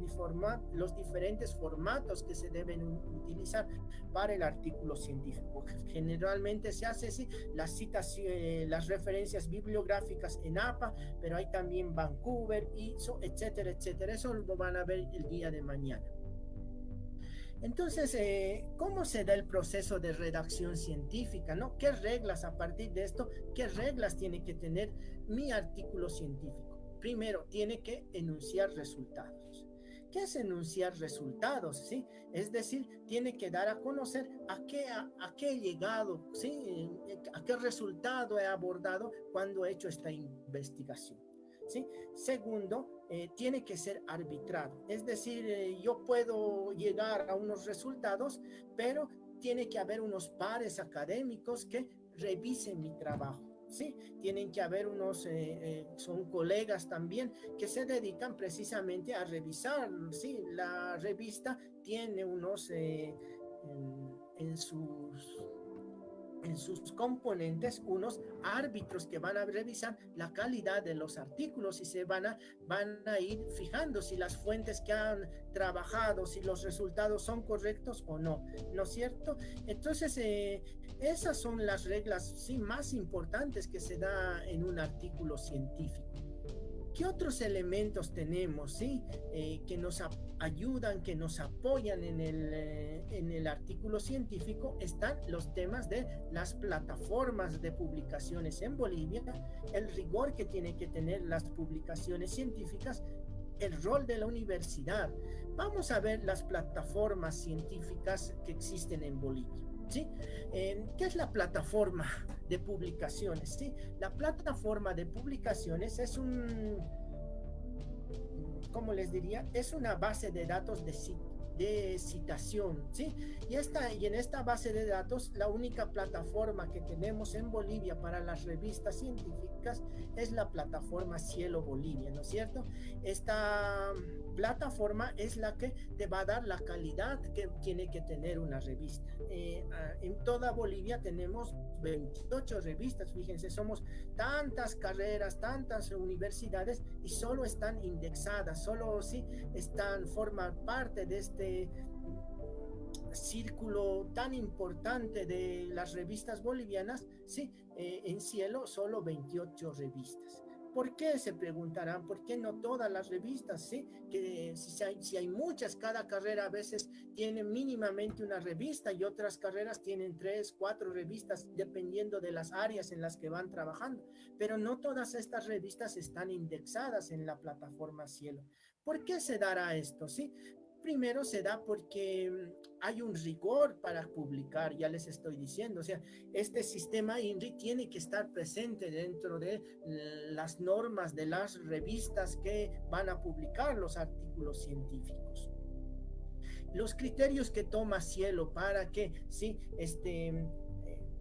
diferentes formatos que se deben utilizar para el artículo científico. Generalmente se hace, sí, las citas, las referencias bibliográficas en APA, pero hay también Vancouver, ISO, etcétera, etcétera. Eso lo van a ver el día de mañana. Entonces, ¿cómo se da el proceso de redacción científica, ¿no? ¿Qué reglas a partir de esto? ¿Qué reglas tiene que tener mi artículo científico? Primero, tiene que enunciar resultados. ¿Qué es enunciar resultados? ¿Sí? Es decir, tiene que dar a conocer a qué he llegado, ¿sí? A qué resultado he abordado cuando he hecho esta investigación, ¿sí? Segundo, tiene que ser arbitrado. Es decir, yo puedo llegar a unos resultados, pero tiene que haber unos pares académicos que revisen mi trabajo, ¿sí? Tienen que haber son colegas también que se dedican precisamente a revisar, ¿sí? La revista tiene unos, en sus componentes, unos árbitros que van a revisar la calidad de los artículos, y se van a ir fijando si las fuentes que han trabajado, si los resultados son correctos o no, ¿no es cierto? Entonces, esas son las reglas, sí, más importantes que se da en un artículo científico. ¿Qué otros elementos tenemos, sí? Que nos ayudan, que nos apoyan en el artículo científico? Están los temas de las plataformas de publicaciones en Bolivia, el rigor que tienen que tener las publicaciones científicas, el rol de la universidad. Vamos a ver las plataformas científicas que existen en Bolivia. ¿Sí? ¿Qué es la plataforma de publicaciones? ¿Sí? La plataforma de publicaciones es ¿cómo les diría? Es una base de datos de citación, ¿sí? Y en esta base de datos, la única plataforma que tenemos en Bolivia para las revistas científicas es la plataforma Cielo Bolivia, ¿no es cierto? Esta plataforma es la que te va a dar la calidad que tiene que tener una revista. En toda Bolivia tenemos 28 revistas, fíjense, somos tantas carreras, tantas universidades y solo están indexadas, solo sí forman parte de este círculo tan importante de las revistas bolivianas, sí, en Cielo solo 28 revistas. ¿Por qué? Se preguntarán, ¿por qué no todas las revistas? ¿Sí? Que si hay muchas, cada carrera a veces tiene mínimamente una revista y otras carreras tienen 3, 4 revistas, dependiendo de las áreas en las que van trabajando. Pero no todas estas revistas están indexadas en la plataforma Cielo. ¿Por qué se dará esto? ¿Sí? Primero se da porque hay un rigor para publicar, ya les estoy diciendo, o sea, este sistema INRI tiene que estar presente dentro de las normas de las revistas que van a publicar los artículos científicos. Los criterios que toma Cielo para que, sí,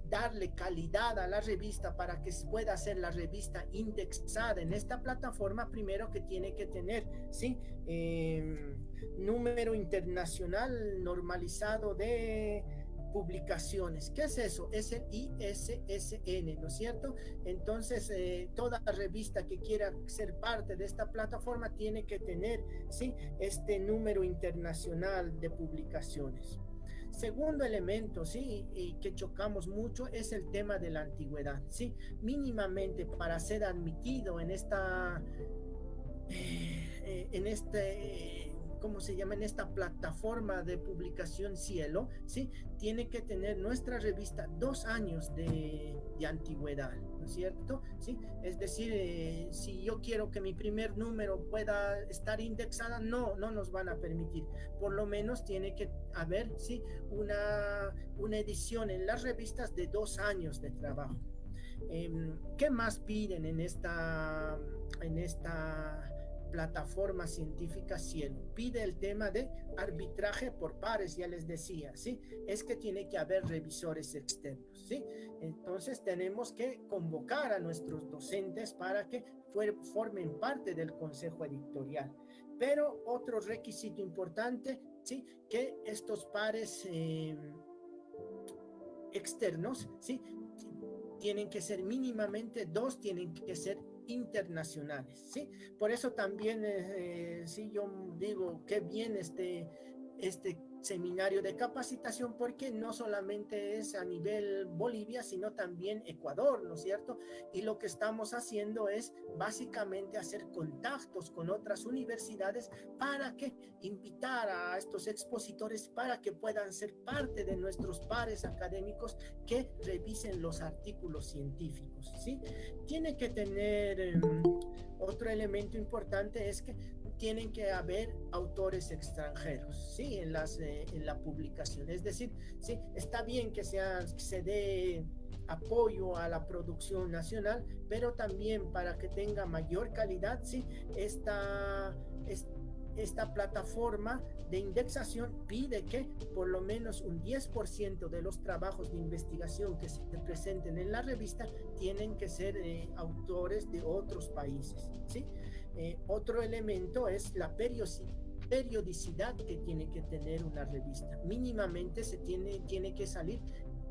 darle calidad a la revista para que pueda ser la revista indexada en esta plataforma, primero que tiene que tener, ¿sí? Número internacional normalizado de publicaciones. ¿Qué es eso? Es el ISSN, ¿no es cierto? Entonces, toda revista que quiera ser parte de esta plataforma tiene que tener, ¿sí?, este número internacional de publicaciones. Segundo elemento, sí, y que chocamos mucho es el tema de la antigüedad, sí, mínimamente para ser admitido en ¿cómo se llama? En esta plataforma de publicación Cielo, sí, tiene que tener nuestra revista 2 años de antigüedad, ¿no es cierto? Sí, es decir, si yo quiero que mi primer número pueda estar indexada, no nos van a permitir. Por lo menos tiene que haber, sí, una edición en las revistas de 2 años de trabajo. ¿Qué más piden en esta plataforma científica Cielo? Pide el tema de arbitraje por pares, ya les decía, ¿sí? Es que tiene que haber revisores externos, ¿sí? Entonces tenemos que convocar a nuestros docentes para que formen parte del consejo editorial. Pero otro requisito importante, ¿sí?, que estos pares externos, ¿sí?, tienen que ser mínimamente 2, tienen que ser internacionales, ¿sí? Por eso también, sí, yo digo que bien este seminario de capacitación, porque no solamente es a nivel Bolivia, sino también Ecuador, ¿no es cierto? Y lo que estamos haciendo es básicamente hacer contactos con otras universidades para que invitar a estos expositores para que puedan ser parte de nuestros pares académicos que revisen los artículos científicos, ¿sí? Tiene que tener otro elemento importante, es que tienen que haber autores extranjeros, ¿sí?, en la publicación. Es decir, sí, está bien que se dé apoyo a la producción nacional, pero también para que tenga mayor calidad, sí, esta plataforma de indexación pide que por lo menos un 10% de los trabajos de investigación que se presenten en la revista tienen que ser autores de otros países, ¿sí? Otro elemento es la periodicidad que tiene que tener una revista. Mínimamente tiene que salir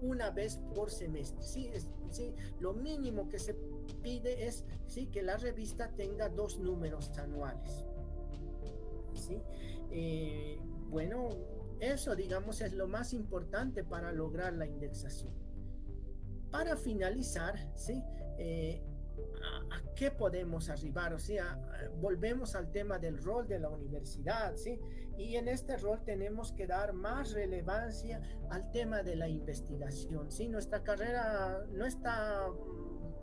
una vez por semestre, ¿sí? Sí, lo mínimo que se pide es, sí, que la revista tenga 2 números anuales, ¿sí? Bueno, eso, digamos, es lo más importante para lograr la indexación. Para finalizar, ¿sí?, ¿a qué podemos arribar? O sea, volvemos al tema del rol de la universidad, ¿sí? Y en este rol tenemos que dar más relevancia al tema de la investigación, ¿sí? Nuestra carrera no está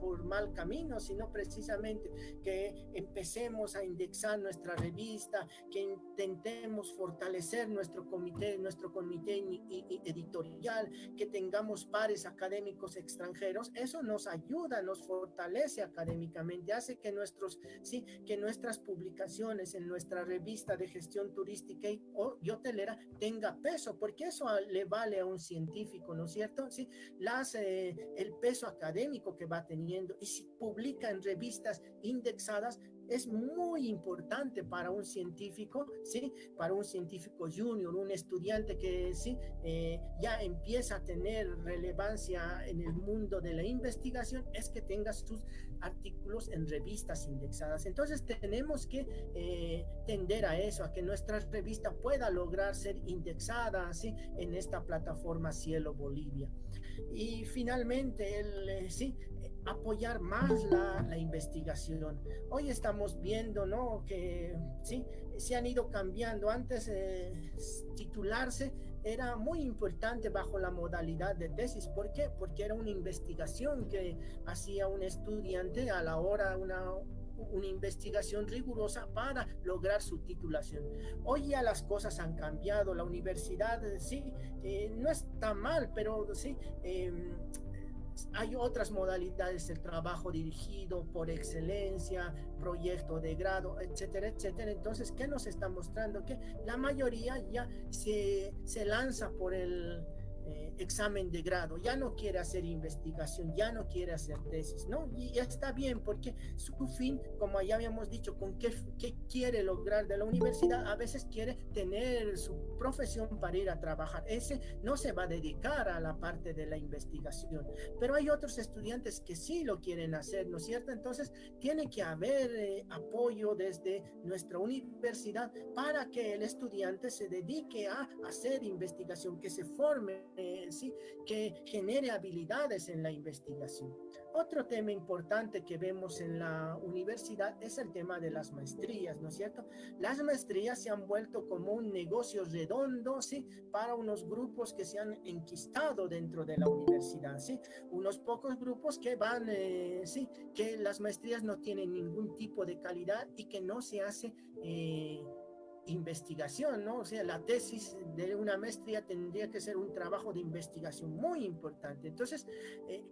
por mal camino, sino precisamente que empecemos a indexar nuestra revista, que intentemos fortalecer nuestro comité editorial, que tengamos pares académicos extranjeros. Eso nos ayuda, nos fortalece académicamente, hace que que nuestras publicaciones en nuestra revista de gestión turística y hotelera tenga peso, porque eso le vale a un científico, ¿no es cierto? Sí, el peso académico que va teniendo, y si publica en revistas indexadas, es muy importante para un científico, ¿sí? Para un científico junior, un estudiante que ¿sí? Ya empieza a tener relevancia en el mundo de la investigación, es que tenga sus artículos en revistas indexadas. Entonces tenemos que tender a eso, a que nuestra revista pueda lograr ser indexada, ¿sí? En esta plataforma Cielo Bolivia. Y finalmente, apoyar más la investigación. Hoy estamos viendo, ¿no? Que sí, se han ido cambiando. Antes titularse era muy importante bajo la modalidad de tesis. ¿Por qué? Porque era una investigación que hacía un estudiante a la hora, una investigación rigurosa para lograr su titulación. Hoy ya las cosas han cambiado, la universidad sí, no está mal, pero sí, hay otras modalidades, el trabajo dirigido por excelencia, proyecto de grado, etcétera, etcétera. Entonces, ¿qué nos está mostrando? Que la mayoría ya se lanza por el examen de grado, ya no quiere hacer investigación, ya no quiere hacer tesis, ¿no? Y está bien, porque su fin, como ya habíamos dicho, con qué quiere lograr de la universidad, a veces quiere tener su profesión para ir a trabajar. Ese no se va a dedicar a la parte de la investigación, pero hay otros estudiantes que sí lo quieren hacer, ¿no es cierto? Entonces, tiene que haber apoyo desde nuestra universidad para que el estudiante se dedique a hacer investigación, que se forme, ¿sí? Que genere habilidades en la investigación. Otro tema importante que vemos en la universidad es el tema de las maestrías, ¿no es cierto? Las maestrías se han vuelto como un negocio redondo, ¿sí? Para unos grupos que se han enquistado dentro de la universidad, ¿sí? Unos pocos grupos que van, ¿sí? Que las maestrías no tienen ningún tipo de calidad y que no se hace investigación, ¿no? O sea, la tesis de una maestría tendría que ser un trabajo de investigación muy importante. Entonces,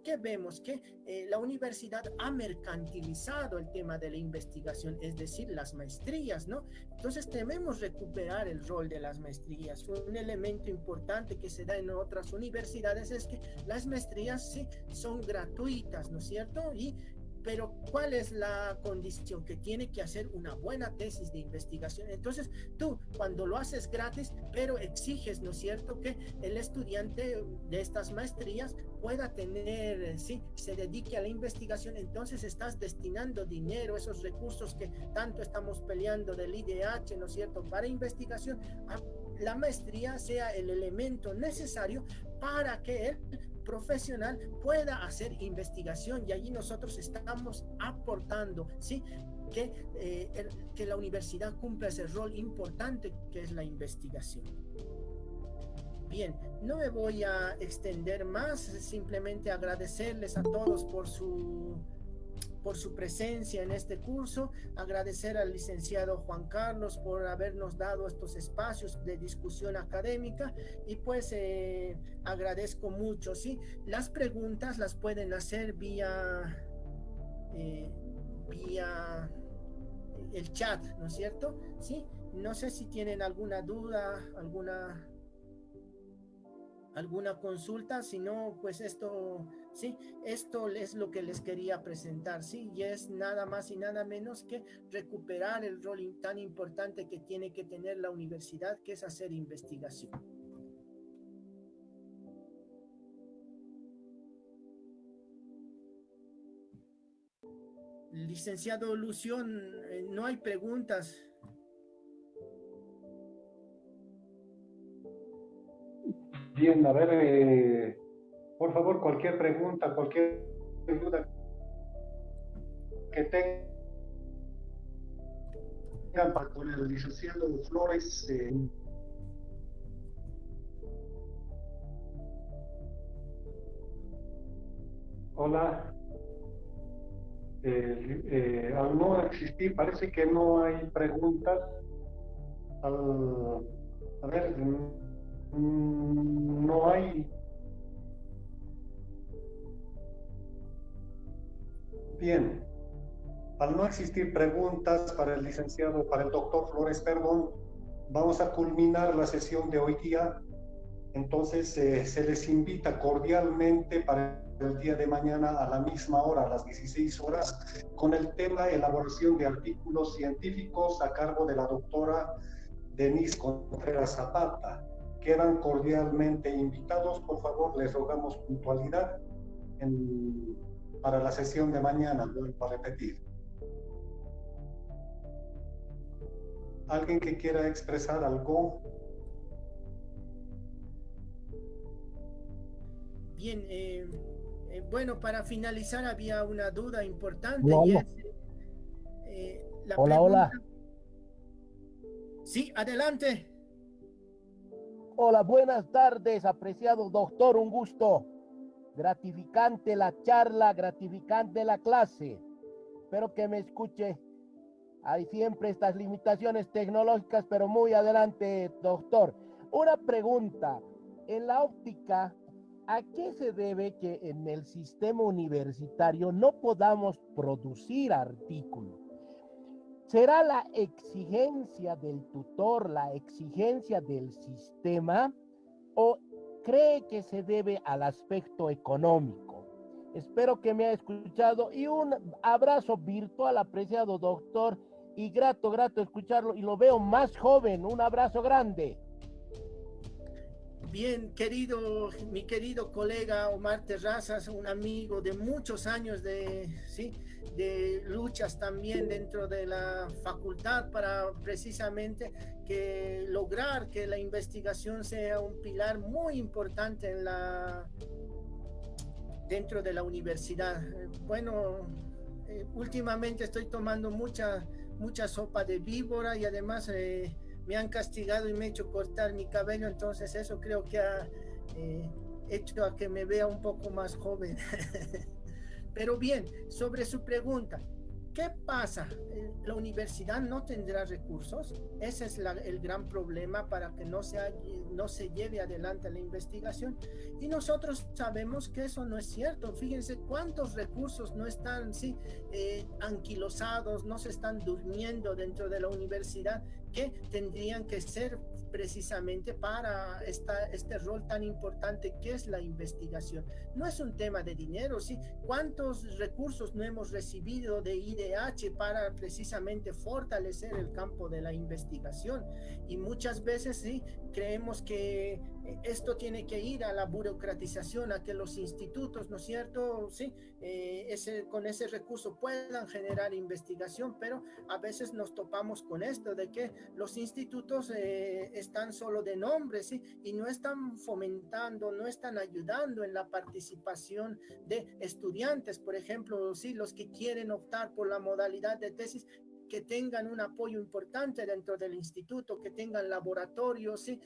¿qué vemos? Que la universidad ha mercantilizado el tema de la investigación, es decir, las maestrías, ¿no? Entonces, debemos recuperar el rol de las maestrías. Un elemento importante que se da en otras universidades es que las maestrías sí son gratuitas, ¿no es cierto? Pero ¿cuál es la condición? Que tiene que hacer una buena tesis de investigación. Entonces, tú cuando lo haces gratis, pero exiges, ¿no es cierto?, que el estudiante de estas maestrías pueda tener, sí, se dedique a la investigación. Entonces estás destinando dinero, esos recursos que tanto estamos peleando del IDH, ¿no es cierto?, para investigación, a la maestría sea el elemento necesario para que el profesional pueda hacer investigación, y allí nosotros estamos aportando, ¿sí? Que la universidad cumpla ese rol importante que es la investigación. Bien, no me voy a extender más, simplemente agradecerles a todos por su presencia en este curso, agradecer al licenciado Juan Carlos por habernos dado estos espacios de discusión académica, y pues agradezco mucho, ¿sí? Las preguntas las pueden hacer vía el chat, ¿no es cierto? ¿Sí? No sé si tienen alguna duda, alguna consulta. Si no, pues esto es lo que les quería presentar, sí, y es nada más y nada menos que recuperar el rol tan importante que tiene que tener la universidad, que es hacer investigación. Licenciado Lucio, no hay preguntas. Bien, a ver, por favor, cualquier pregunta, cualquier duda que tengan con el licenciado Flores. Hola. Al no existir, parece que no hay preguntas. A ver, no hay. Bien, al no existir preguntas para el licenciado, para el doctor Flores, perdón, vamos a culminar la sesión de hoy día. Entonces, se les invita cordialmente para el día de mañana a la misma hora, a las 16 horas, con el tema elaboración de artículos científicos a cargo de la doctora Denise Contreras Zapata. Quedan cordialmente invitados. Por favor, les rogamos puntualidad para la sesión de mañana. Vuelvo a repetir. ¿Alguien que quiera expresar algo? Bien, bueno, para finalizar había una duda importante y Hola, es la hola, pregunta. hola. Sí, adelante. Hola, buenas tardes, apreciado doctor, un gusto. Gratificante la charla, gratificante la clase. Espero que me escuche. Hay siempre estas limitaciones tecnológicas, pero muy adelante, doctor. Una pregunta. En la óptica, ¿a qué se debe que en el sistema universitario no podamos producir artículos? ¿Será la exigencia del tutor, la exigencia del sistema, o cree que se debe al aspecto económico? Espero que me haya escuchado y un abrazo virtual, apreciado doctor, y grato escucharlo, y lo veo más joven. Un abrazo grande. Bien, mi querido colega Omar Terrazas, un amigo de muchos años de luchas también dentro de la facultad para precisamente lograr que la investigación sea un pilar muy importante dentro de la universidad. Bueno, últimamente estoy tomando mucha sopa de víbora y además me han castigado y me he hecho cortar mi cabello, entonces eso creo que ha hecho a que me vea un poco más joven. Pero bien, sobre su pregunta, ¿qué pasa? ¿La universidad no tendrá recursos? Ese es el gran problema para que no se lleve adelante la investigación. Y nosotros sabemos que eso no es cierto. Fíjense cuántos recursos no están anquilosados, no se están durmiendo dentro de la universidad, que tendrían que ser precisamente para este rol tan importante que es la investigación. No es un tema de dinero, ¿sí? ¿Cuántos recursos no hemos recibido de IDH para precisamente fortalecer el campo de la investigación? Y muchas veces, sí, creemos que esto tiene que ir a la burocratización, a que los institutos, ¿no es cierto?, sí, con ese recurso puedan generar investigación, pero a veces nos topamos con esto de que los institutos están solo de nombre, ¿sí?, y no están fomentando, no están ayudando en la participación de estudiantes, por ejemplo, sí, los que quieren optar por la modalidad de tesis, que tengan un apoyo importante dentro del instituto, que tengan laboratorios, ¿sí?,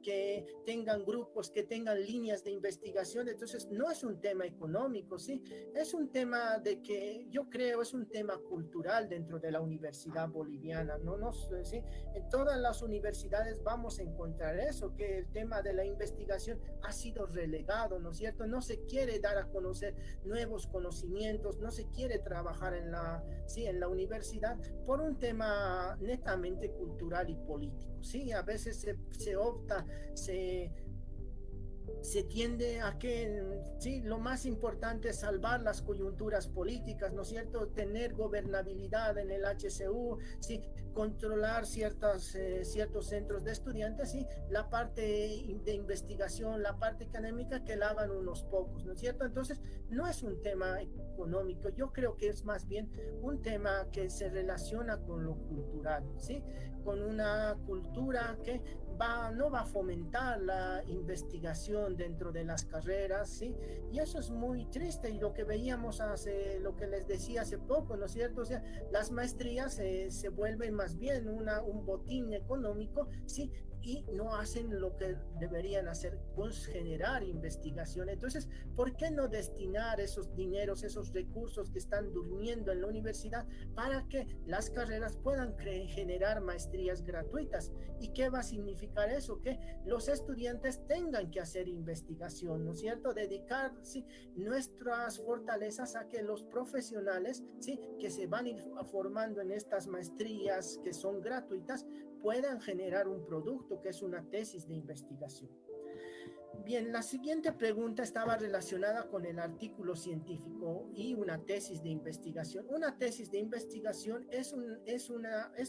que tengan grupos, que tengan líneas de investigación. Entonces no es un tema económico, ¿sí? Es un tema de que yo creo es un tema cultural dentro de la universidad boliviana, ¿sí? En todas las universidades vamos a encontrar eso, que el tema de la investigación ha sido relegado, ¿no es cierto? No se quiere dar a conocer nuevos conocimientos, no se quiere trabajar en la universidad por un tema netamente cultural y político, ¿sí? A veces se opta, se tiende a que, sí, lo más importante es salvar las coyunturas políticas, ¿no es cierto? Tener gobernabilidad en el HCU, sí, controlar ciertos centros de estudiantes, sí, la parte de investigación, la parte académica, que la hagan unos pocos, ¿no es cierto? Entonces, no es un tema económico, yo creo que es más bien un tema que se relaciona con lo cultural, ¿sí? Con una cultura que no va a fomentar la investigación dentro de las carreras, ¿sí? Y eso es muy triste, y lo que veíamos lo que les decía hace poco, ¿no es cierto? O sea, las maestrías se vuelven más bien un botín económico, ¿sí? y no hacen lo que deberían hacer, pues generar investigación. Entonces, ¿por qué no destinar esos dineros, esos recursos que están durmiendo en la universidad para que las carreras puedan generar maestrías gratuitas? ¿Y qué va a significar eso? Que los estudiantes tengan que hacer investigación, ¿no es cierto? Dedicar, ¿sí?, nuestras fortalezas a que los profesionales, ¿sí?, que se van a ir formando en estas maestrías que son gratuitas, puedan generar un producto que es una tesis de investigación. Bien, la siguiente pregunta estaba relacionada con el artículo científico y una tesis de investigación. Una tesis de investigación es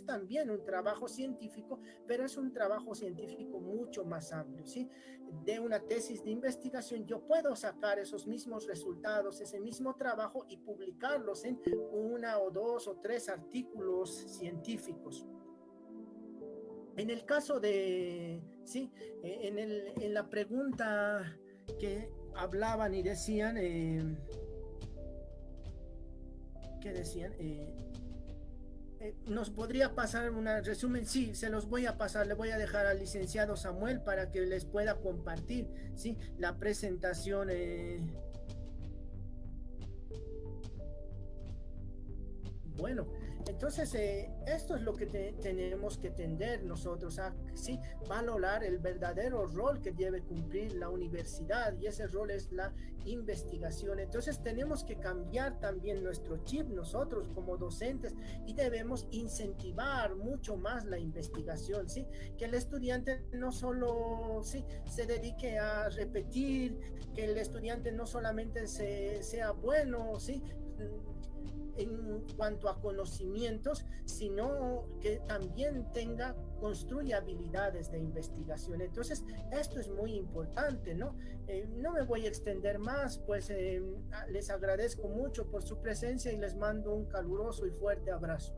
también un trabajo científico, pero es un trabajo científico mucho más amplio, ¿sí? De una tesis de investigación yo puedo sacar esos mismos resultados, ese mismo trabajo y publicarlos en 1 o 2 o 3 artículos científicos. En el caso de, sí, en la pregunta que hablaban y decían, ¿qué decían? ¿Nos podría pasar un resumen? Sí, se los voy a pasar, le voy a dejar al licenciado Samuel para que les pueda compartir, ¿sí?, la presentación. Bueno, entonces esto es lo que tenemos que tender nosotros a, ¿sí?, valorar el verdadero rol que debe cumplir la universidad, y ese rol es la investigación. Entonces tenemos que cambiar también nuestro chip nosotros como docentes y debemos incentivar mucho más la investigación, ¿sí?, que el estudiante no solo, ¿sí?, se dedique a repetir, que el estudiante no solamente sea bueno, ¿sí?, en cuanto a conocimientos, sino que también construya habilidades de investigación. Entonces, esto es muy importante, ¿no? No me voy a extender más, pues les agradezco mucho por su presencia y les mando un caluroso y fuerte abrazo.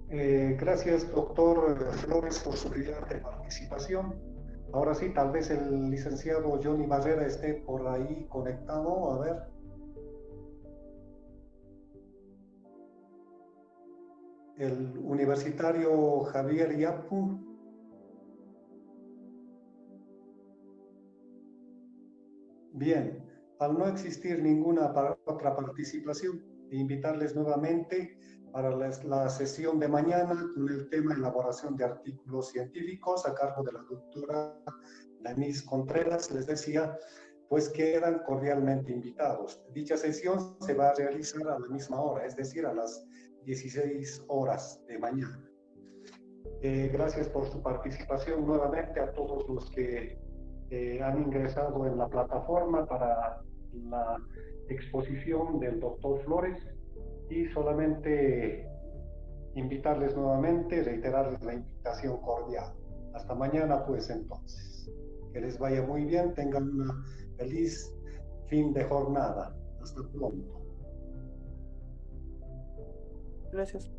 Gracias, doctor Flores, por su brillante participación. Ahora sí, tal vez el licenciado Johnny Barrera esté por ahí conectado. A ver. El universitario Javier Yapu. Bien, al no existir ninguna otra participación, invitarles nuevamente para la sesión de mañana con el tema elaboración de artículos científicos a cargo de la doctora Denise Contreras. Les decía, pues quedan cordialmente invitados. Dicha sesión se va a realizar a la misma hora, es decir, a las 16 horas de mañana. Gracias por su participación nuevamente a todos los que han ingresado en la plataforma para la exposición del doctor Flores, y solamente invitarles nuevamente, reiterarles la invitación cordial. Hasta mañana, pues, entonces. Que les vaya muy bien, tengan una feliz fin de jornada. Hasta pronto. Gracias.